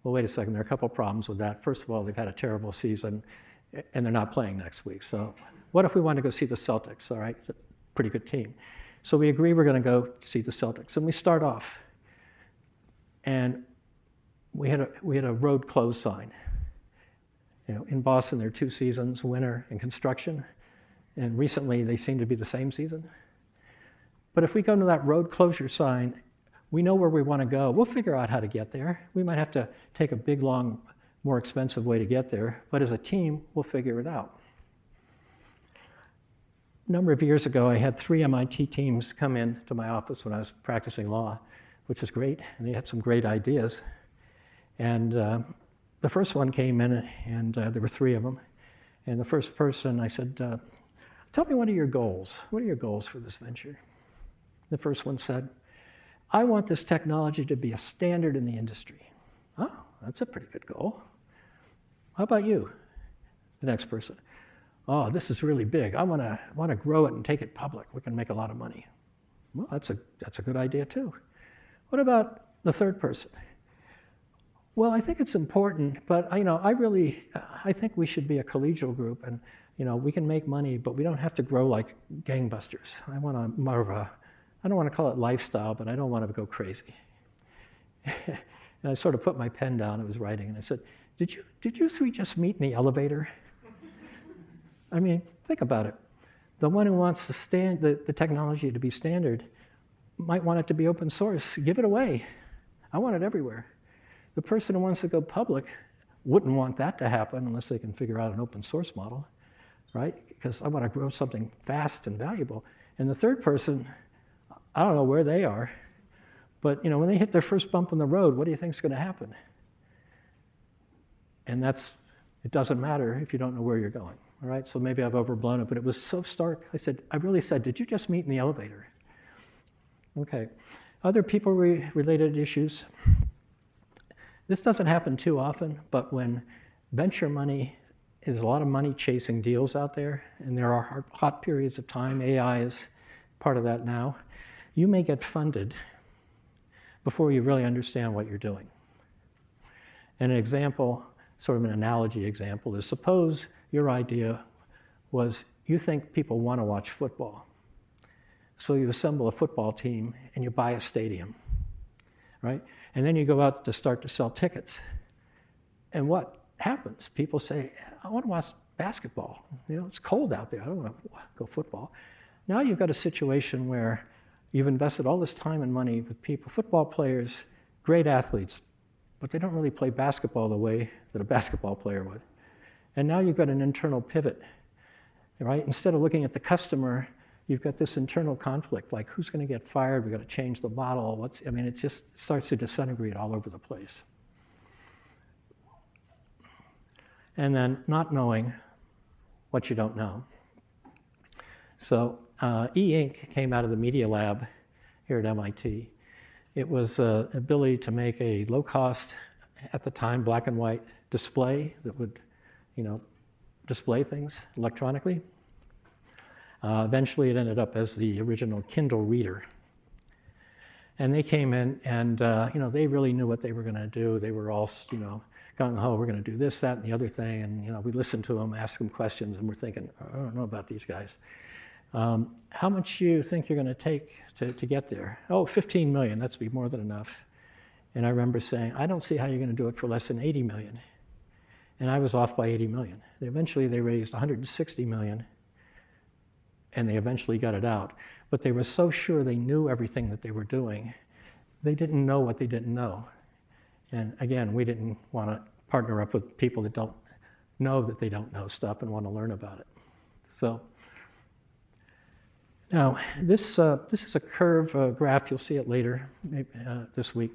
Well, wait a second, there are a couple problems with that. First of all, they've had a terrible season, and they're not playing next week. So what if we want to go see the Celtics, all right? It's a pretty good team. So we agree we're going to go see the Celtics. And we start off, and we had a road closed sign. You know, in Boston, there are 2 seasons, winter and construction. And recently, they seem to be the same season. But if we go to that road closure sign, we know where we want to go. We'll figure out how to get there. We might have to take a big, long, more expensive way to get there. But as a team, we'll figure it out. A number of years ago, I had 3 MIT teams come in to my office when I was practicing law, which was great. And they had some great ideas. And the first one came in, and there were 3 of them. And the first person, I said, tell me, what are your goals? What are your goals for this venture? The first one said, I want this technology to be a standard in the industry. Oh, that's a pretty good goal. How about you, the next person? Oh, this is really big. I want to grow it and take it public. We can make a lot of money. Well, that's a good idea too. What about the third person? Well, I think it's important, but I think we should be a collegial group, and we can make money, but we don't have to grow like gangbusters. I want more of a, I don't want to call it lifestyle, but I don't want to go crazy. And I sort of put my pen down. I was writing, and I said, "Did you three just meet in the elevator?" I mean, think about it. The one who wants the technology to be standard might want it to be open source. Give it away. I want it everywhere. The person who wants to go public wouldn't want that to happen unless they can figure out an open source model, right? Because I want to grow something fast and valuable. And the third person, I don't know where they are, but when they hit their first bump in the road, what do you think is going to happen? And it doesn't matter if you don't know where you're going, all right? So maybe I've overblown it, but it was so stark. I really said, did you just meet in the elevator? Okay. Other people-related issues. This doesn't happen too often, but when venture money is a lot of money chasing deals out there, and there are hot periods of time, AI is part of that now, you may get funded before you really understand what you're doing. And an example, sort of an analogy example, is suppose your idea was you think people want to watch football. So you assemble a football team and you buy a stadium, right? And then you go out to start to sell tickets. And what happens? People say, I want to watch basketball. It's cold out there. I don't want to go football. Now you've got a situation where you've invested all this time and money with people, football players, great athletes, but they don't really play basketball the way that a basketball player would. And now you've got an internal pivot, right? Instead of looking at the customer, you've got this internal conflict, like who's going to get fired? We've got to change the model. It just starts to disintegrate all over the place. And then not knowing what you don't know. So E-Ink came out of the Media Lab here at MIT. It was an ability to make a low-cost, at the time, black and white display that would, display things electronically. Eventually, it ended up as the original Kindle reader. And they came in, and they really knew what they were going to do. They were all, gung-ho, we're going to do this, that, and the other thing. And we listened to them, asked them questions, and we're thinking, I don't know about these guys. How much do you think you're going to take to get there? Oh, 15 million, that's be more than enough. And I remember saying, I don't see how you're going to do it for less than 80 million. And I was off by 80 million. Eventually, they raised 160 million. And they eventually got it out. But they were so sure they knew everything that they were doing, they didn't know what they didn't know. And again, we didn't want to partner up with people that don't know that they don't know stuff and want to learn about it. So now this is a curve graph. You'll see it later, maybe, this week.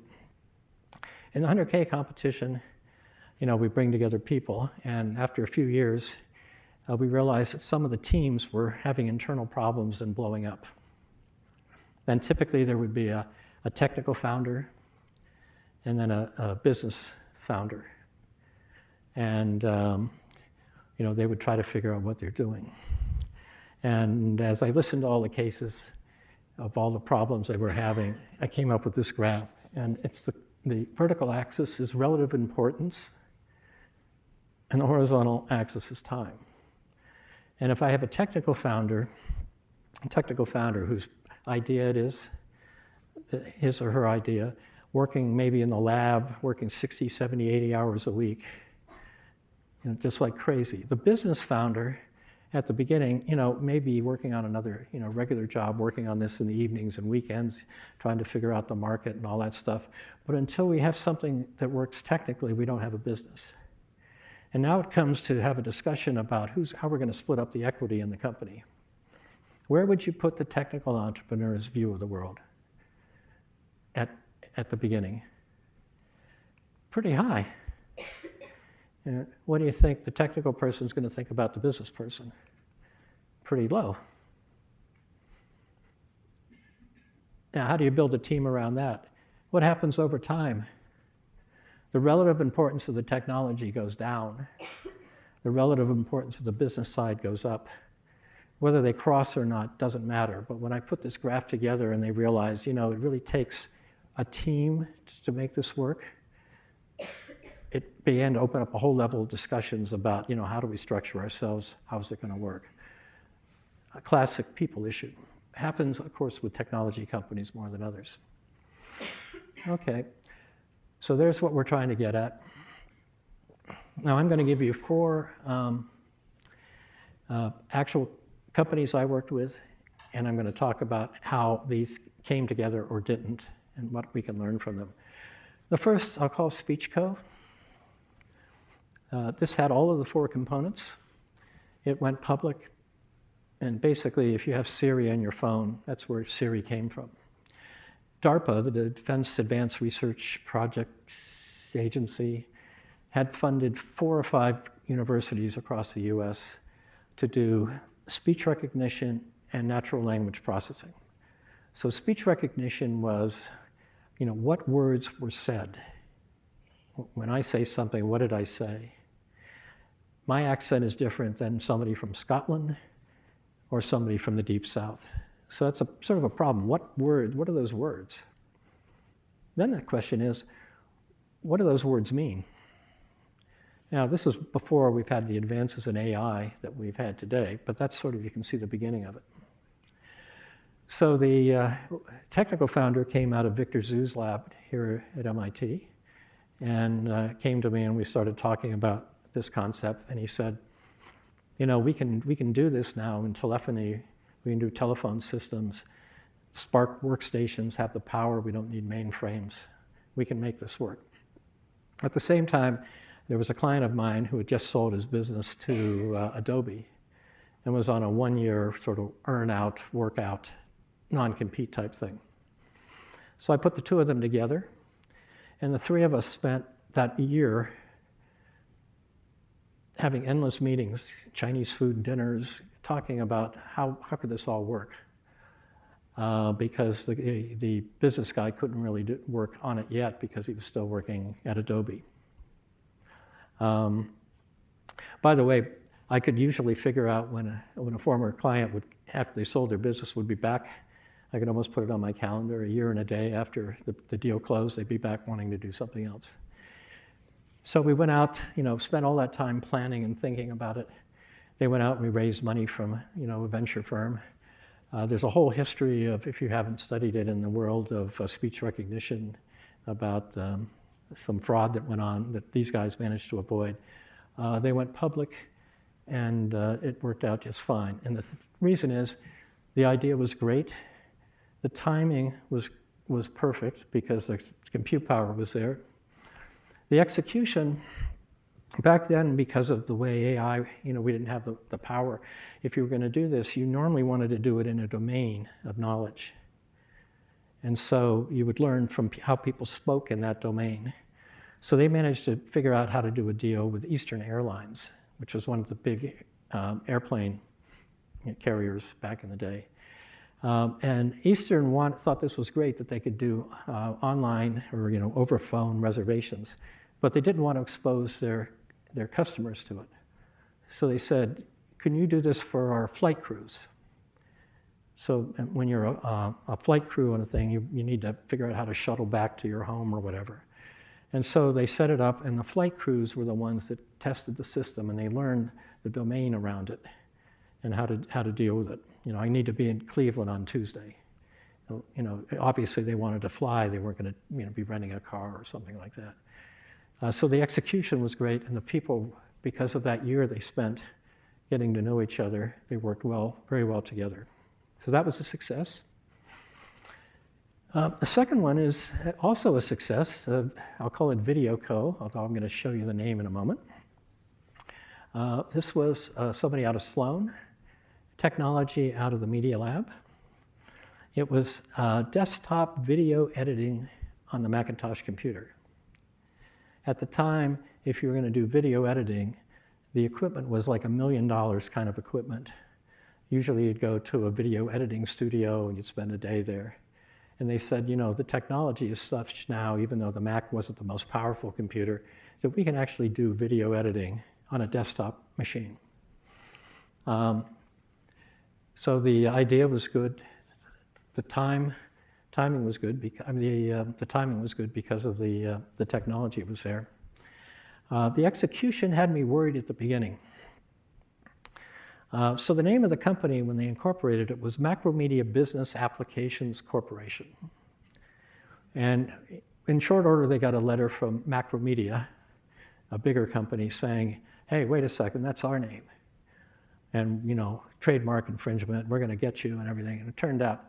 In the 100K competition, we bring together people, and after a few years, we realized that some of the teams were having internal problems and blowing up. Then typically there would be a technical founder and then a business founder. And they would try to figure out what they're doing. And as I listened to all the cases of all the problems they were having, I came up with this graph. And it's the vertical axis is relative importance, and the horizontal axis is time. And if I have a technical founder whose idea it is, his or her idea, working maybe in the lab, working 60, 70, 80 hours a week, just like crazy. The business founder at the beginning, maybe working on another, regular job, working on this in the evenings and weekends, trying to figure out the market and all that stuff. But until we have something that works technically, we don't have a business. And now it comes to have a discussion about how we're going to split up the equity in the company. Where would you put the technical entrepreneur's view of the world at the beginning? Pretty high. What do you think the technical person is going to think about the business person? Pretty low. Now, how do you build a team around that? What happens over time? The relative importance of the technology goes down. The relative importance of the business side goes up. Whether they cross or not doesn't matter. But when I put this graph together and they realized, it really takes a team to make this work, it began to open up a whole level of discussions about, how do we structure ourselves? How's it going to work? A classic people issue. Happens, of course, with technology companies more than others. Okay, so there's what we're trying to get at. Now I'm going to give you 4 actual companies I worked with, and I'm going to talk about how these came together or didn't, and what we can learn from them. The first I'll call SpeechCo. This had all of the 4 components. It went public. And basically, if you have Siri on your phone, that's where Siri came from. DARPA, the Defense Advanced Research Project Agency, had funded 4 or 5 universities across the US to do speech recognition and natural language processing. So speech recognition was, what words were said. When I say something, what did I say? My accent is different than somebody from Scotland or somebody from the Deep South. So that's sort of a problem. What are those words? Then the question is, what do those words mean? Now, this is before we've had the advances in AI that we've had today, but that's sort of, you can see the beginning of it. So the technical founder came out of Victor Zhu's lab here at MIT and came to me, and we started talking about this concept, and he said, we can do this now in telephony. We can do telephone systems. Spark workstations have the power. We don't need mainframes. We can make this work. At the same time, there was a client of mine who had just sold his business to Adobe and was on a 1-year sort of earn-out, work-out, non-compete type thing. So I put the 2 of them together, and the 3 of us spent that year having endless meetings, Chinese food dinners, talking about how could this all work, because the business guy couldn't really work on it yet because he was still working at Adobe. By the way, I could usually figure out when a former client would, after they sold their business, would be back. I could almost put it on my calendar, a year and a day after the deal closed, they'd be back wanting to do something else. So we went out, spent all that time planning and thinking about it. They went out and we raised money from, a venture firm. There's a whole history of, if you haven't studied it, in the world of speech recognition, about some fraud that went on that these guys managed to avoid. They went public, and it worked out just fine. And the reason is, the idea was great. The timing was perfect because the compute power was there. The execution, back then, because of the way AI, we didn't have the power. If you were going to do this, you normally wanted to do it in a domain of knowledge. And so you would learn from how people spoke in that domain. So they managed to figure out how to do a deal with Eastern Airlines, which was one of the big airplane carriers back in the day. And Eastern thought this was great, that they could do online or over phone reservations, but they didn't want to expose their customers to it. So they said, "Can you do this for our flight crews?" So when you're a flight crew on a thing, you need to figure out how to shuttle back to your home or whatever. And so they set it up, and the flight crews were the ones that tested the system, and they learned the domain around it and how to deal with it. I need to be in Cleveland on Tuesday. Obviously they wanted to fly. They weren't going to be renting a car or something like that. So the execution was great, and the people, because of that year they spent getting to know each other, they worked very well together. So that was a success. The second one is also a success. I'll call it VideoCo, although I'm going to show you the name in a moment. This was somebody out of Sloan, technology out of the Media Lab. It was desktop video editing on the Macintosh computer. At the time, if you were going to do video editing, the equipment was like $1 million kind of equipment. Usually you'd go to a video editing studio and you'd spend a day there. And they said, you know, the technology is such now, even though the Mac wasn't the most powerful computer, that we can actually do video editing on a desktop machine. So the idea was good. The timing was good. The timing was good because of the technology was there. The execution had me worried at the beginning. So the name of the company, when they incorporated it, was Macromedia Business Applications Corporation. And in short order, they got a letter from Macromedia, a bigger company, saying, hey, wait a second, that's our name. And, you know, trademark infringement, we're going to get you and everything. And it turned out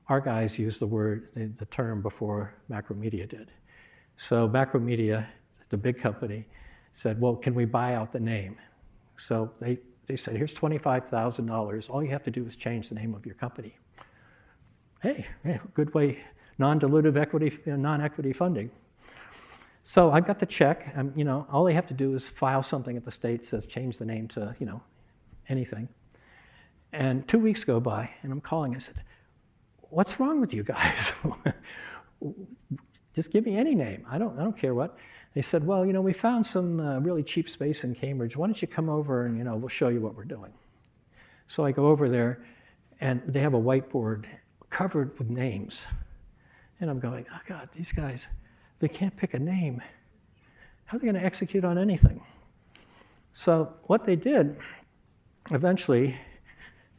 our guys used the term before Macromedia did. So Macromedia, the big company, said, well, can we buy out the name? So they said, here's $25,000. All you have to do is change the name of your company. Hey, good way, non-dilutive equity, non-equity funding. So I got the check. You know, all they have to do is file something at the state that says change the name to, you know, anything. And 2 weeks go by, and I'm calling. I said, what's wrong with you guys? Just give me any name. I don't care what. They said, well, you know, we found some really cheap space in Cambridge. Why don't you come over and, you know, we'll show you what we're doing. So I go over there, and they have a whiteboard covered with names. And I'm going, oh, God, these guys, they can't pick a name. How are they going to execute on anything? So what they did, eventually,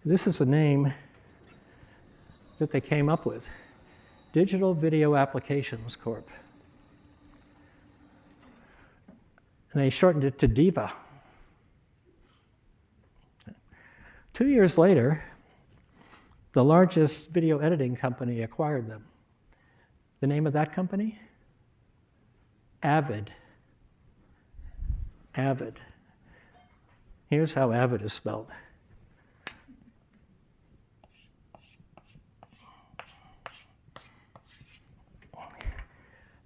this is the name that they came up with, Digital Video Applications Corp. And they shortened it to DIVA. 2 years later, the largest video editing company acquired them. The name of that company? Avid. Avid. Here's how Avid is spelled.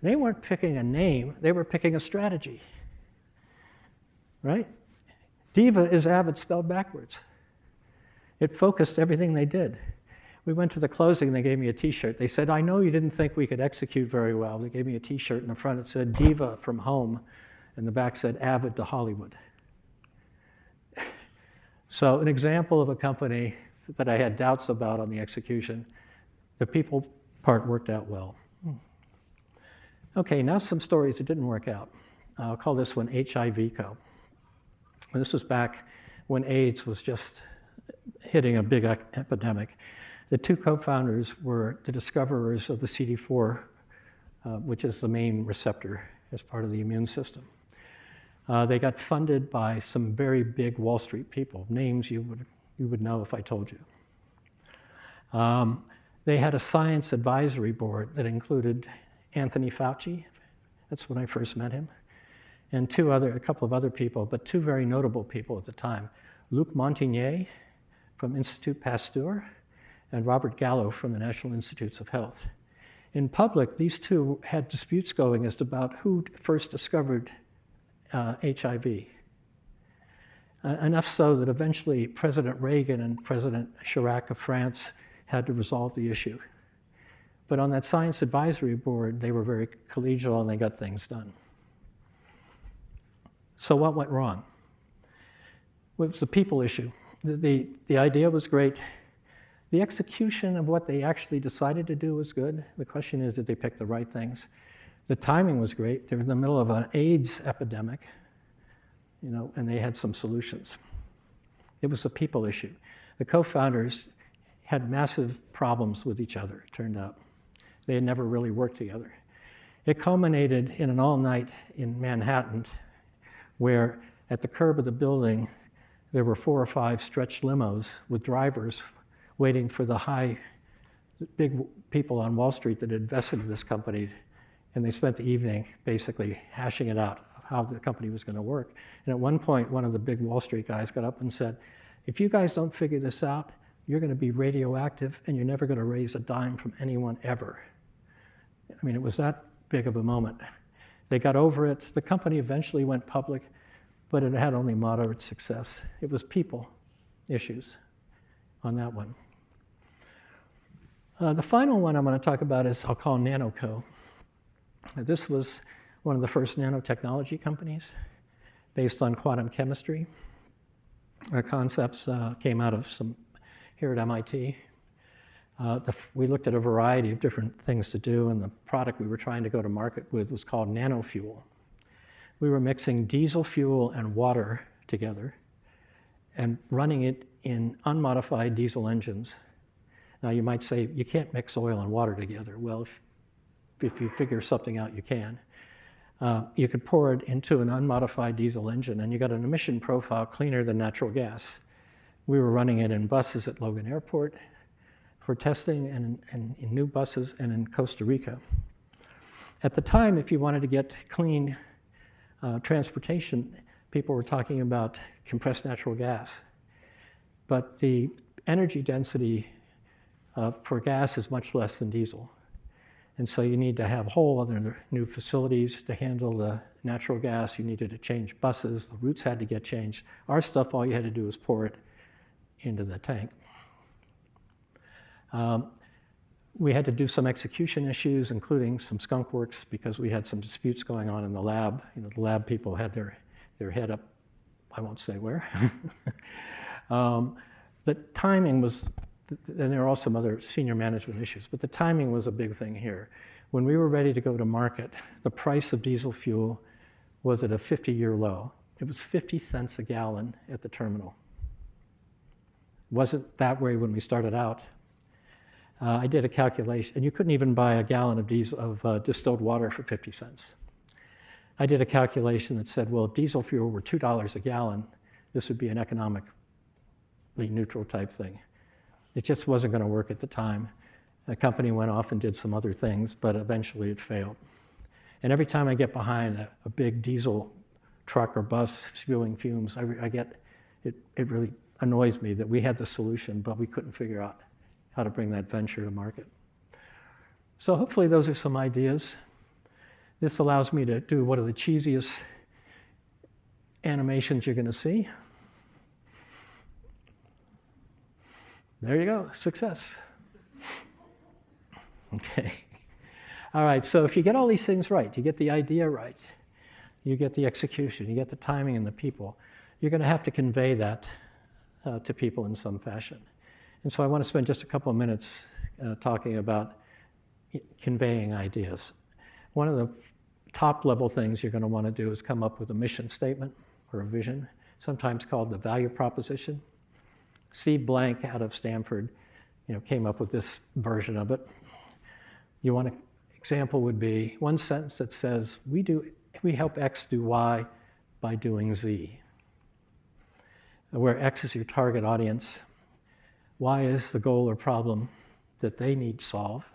They weren't picking a name, they were picking a strategy. Right? Diva is Avid spelled backwards. It focused everything they did. We went to the closing, they gave me a t-shirt. They said, I know you didn't think we could execute very well. They gave me a t-shirt in the front. It said Diva from home, and the back said Avid to Hollywood. So an example of a company that I had doubts about on the execution, the people part worked out well. Okay, now some stories that didn't work out. I'll call this one HIV Co. This was back when AIDS was just hitting a big epidemic. The two co-founders were the discoverers of the CD4, which is the main receptor as part of the immune system. They got funded by some very big Wall Street people, names you would know if I told you. They had a science advisory board that included Anthony Fauci. That's when I first met him. And a couple of other people, but two very notable people at the time. Luc Montagnier from Institut Pasteur and Robert Gallo from the National Institutes of Health. In public, these two had disputes going as to about who first discovered HIV. Enough so that eventually President Reagan and President Chirac of France had to resolve the issue. But on that science advisory board, they were very collegial and they got things done. So what went wrong? Well, it was a people issue. The idea was great. The execution of what they actually decided to do was good. The question is, did they pick the right things? The timing was great. They were in the middle of an AIDS epidemic, you know, and they had some solutions. It was a people issue. The co-founders had massive problems with each other, it turned out. They had never really worked together. It culminated in an all-night in Manhattan where at the curb of the building, there were 4 or 5 stretched limos with drivers waiting for the big people on Wall Street that had invested in this company. And they spent the evening basically hashing it out, how the company was going to work. And at one point, one of the big Wall Street guys got up and said, if you guys don't figure this out, you're going to be radioactive and you're never going to raise a dime from anyone ever. I mean, it was that big of a moment. They got over it. The company eventually went public, but it had only moderate success. It was people issues on that one. The final one I'm going to talk about is I'll call NanoCo. This was one of the first nanotechnology companies based on quantum chemistry. Our concepts came out of some here at MIT. We looked at a variety of different things to do, and the product we were trying to go to market with was called nanofuel. We were mixing diesel fuel and water together and running it in unmodified diesel engines. Now you might say, you can't mix oil and water together. Well, if you figure something out, you can. You could pour it into an unmodified diesel engine, and you got an emission profile cleaner than natural gas. We were running it in buses at Logan Airport for testing, and in new buses, and in Costa Rica. At the time, if you wanted to get clean transportation, people were talking about compressed natural gas. But the energy density for gas is much less than diesel. And so you need to have whole other new facilities to handle the natural gas. You needed to change buses. The routes had to get changed. Our stuff, all you had to do was pour it into the tank. We had to do some execution issues, including some skunk works, because we had some disputes going on in the lab. You know, the lab people had their head up, I won't say where. The timing was, and there are also some other senior management issues, but the timing was a big thing here. When we were ready to go to market, the price of diesel fuel was at a 50-year low. It was 50 cents a gallon at the terminal. Wasn't that way when we started out. I did a calculation, and you couldn't even buy a gallon of distilled water for 50 cents. I did a calculation that said, well, if diesel fuel were $2 a gallon, this would be an economically neutral type thing. It just wasn't going to work at the time. The company went off and did some other things, but eventually it failed. And every time I get behind a big diesel truck or bus spewing fumes, it really annoys me that we had the solution, but we couldn't figure out how to bring that venture to market. So hopefully those are some ideas. This allows me to do one of the cheesiest animations you're going to see. There you go, success. Okay. All right, so if you get all these things right, you get the idea right, you get the execution, you get the timing and the people, you're going to have to convey that to people in some fashion. And so I want to spend just a couple of minutes talking about conveying ideas. One of the top level things you're going to want to do is come up with a mission statement or a vision, sometimes called the value proposition. Steve Blank out of Stanford, came up with this version of it. An example would be one sentence that says, we help X do Y by doing Z. Where X is your target audience, Y is the goal or problem that they need solved,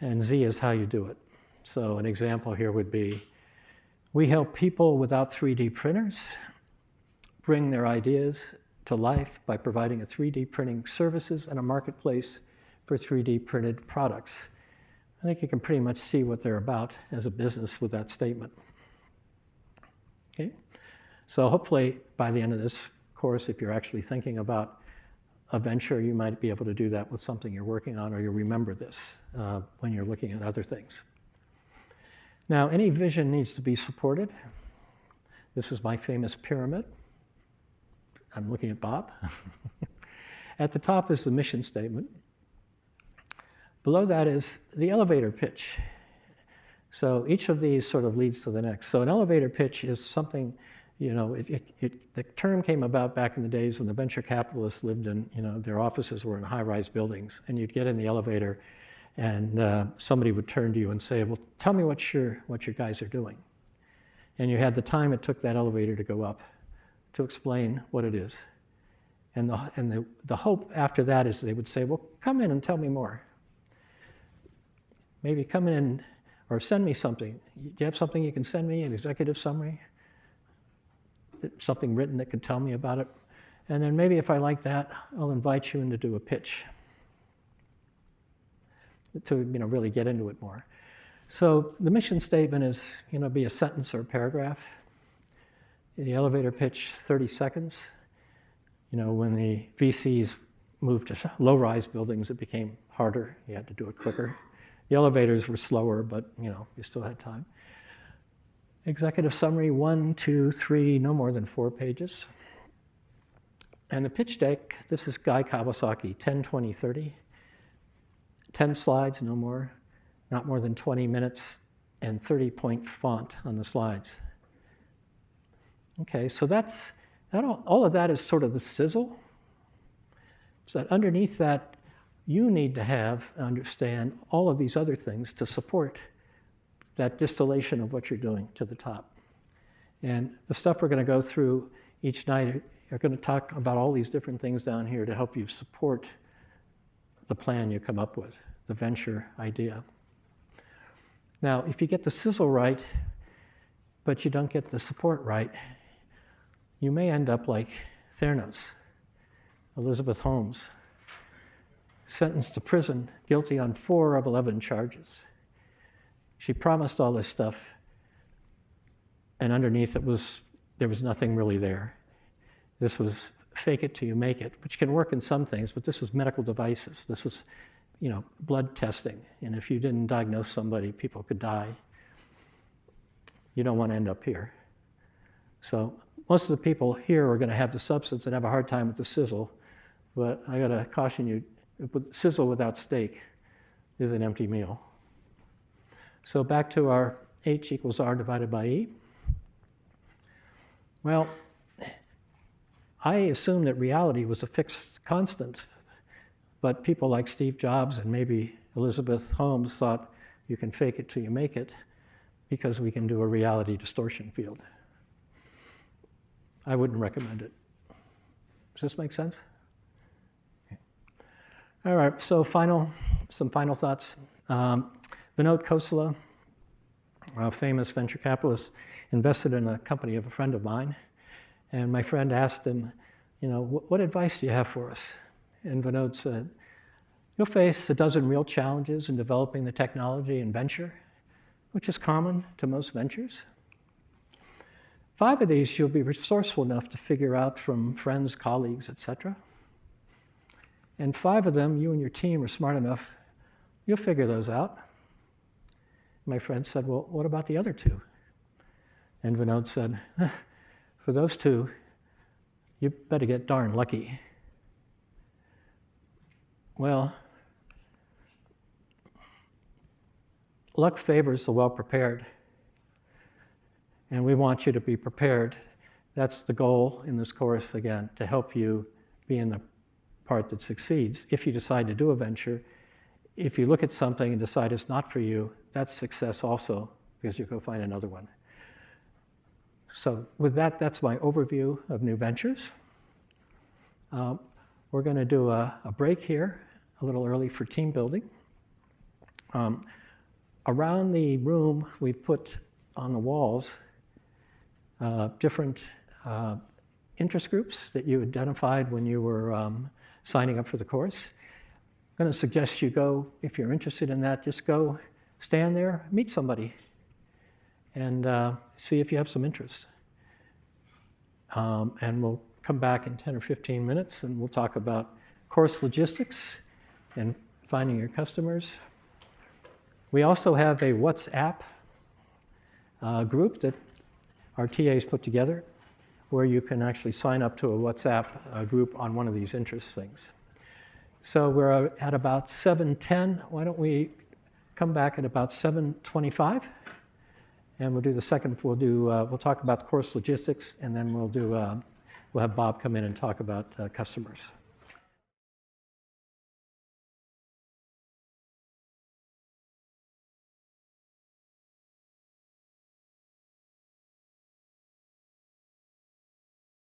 and Z is how you do it. So an example here would be, we help people without 3D printers bring their ideas to life by providing a 3D printing services and a marketplace for 3D printed products. I think you can pretty much see what they're about as a business with that statement. Okay, so hopefully by the end of this course, if you're actually thinking about a venture, you might be able to do that with something you're working on, or you'll remember this when you're looking at other things. Now, any vision needs to be supported. This is my famous pyramid. I'm looking at Bob. At the top is the mission statement. Below that is the elevator pitch. So each of these sort of leads to the next. So an elevator pitch is something, the term came about back in the days when the venture capitalists lived in, their offices were in high-rise buildings, and you'd get in the elevator and somebody would turn to you and say, well, tell me what your guys are doing. And you had the time it took that elevator to go up to explain what it is. And the hope after that is they would say, well, come in and tell me more. Maybe come in or send me something. Do you have something you can send me, an executive summary? Something written that could tell me about it. And then maybe if I like that, I'll invite you in to do a pitch to really get into it more. So the mission statement is be a sentence or a paragraph. The elevator pitch, 30 seconds. When the VCs moved to low-rise buildings, it became harder. You had to do it quicker. The elevators were slower, but you still had time. Executive summary, 1, 2, 3, no more than 4 pages. And the pitch deck, this is Guy Kawasaki, 10, 20, 30. 10 slides, no more, not more than 20 minutes, and 30-point font on the slides. Okay, so all of that is sort of the sizzle. So underneath that, you need to understand all of these other things to support that distillation of what you're doing to the top. And the stuff we're going to go through each night are going to talk about all these different things down here to help you support the plan you come up with, the venture idea. Now, if you get the sizzle right, but you don't get the support right, you may end up like Theranos, Elizabeth Holmes, sentenced to prison, guilty on 4 of 11 charges. She promised all this stuff, and underneath there was nothing really there. This was fake it till you make it, which can work in some things, but this is medical devices. This is, blood testing, and if you didn't diagnose somebody, people could die. You don't want to end up here. So most of the people here are going to have the substance and have a hard time with the sizzle, but I got to caution you, sizzle without steak is an empty meal. So back to our H equals R divided by E. Well, I assumed that reality was a fixed constant, but people like Steve Jobs and maybe Elizabeth Holmes thought you can fake it till you make it because we can do a reality distortion field. I wouldn't recommend it. Does this make sense? Okay. All right, so some final thoughts. Vinod Khosla, a famous venture capitalist, invested in a company of a friend of mine. And my friend asked him, what advice do you have for us? And Vinod said, you'll face a dozen real challenges in developing the technology and venture, which is common to most ventures. 5 of these you'll be resourceful enough to figure out from friends, colleagues, etc. And 5 of them, you and your team are smart enough, you'll figure those out. My friend said, well, what about the other 2? And Vinod said, for those 2, you better get darn lucky. Well, luck favors the well-prepared, and we want you to be prepared. That's the goal in this course, again, to help you be in the part that succeeds. If you decide to do a venture, if you look at something and decide it's not for you, that's success also, because you go find another one. So with that, that's my overview of new ventures. We're going to do a break here, a little early for team building. Around the room, we've put on the walls different interest groups that you identified when you were signing up for the course. I'm going to suggest you go, if you're interested in that, just go stand there, meet somebody, and see if you have some interest. And we'll come back in 10 or 15 minutes, and we'll talk about course logistics and finding your customers. We also have a WhatsApp group that our TAs put together, where you can actually sign up to a WhatsApp group on one of these interest things. So we're at about 7:10. Why don't we come back at about 7:25, and we'll do the second. We'll talk about the course logistics, and then we'll have Bob come in and talk about customers.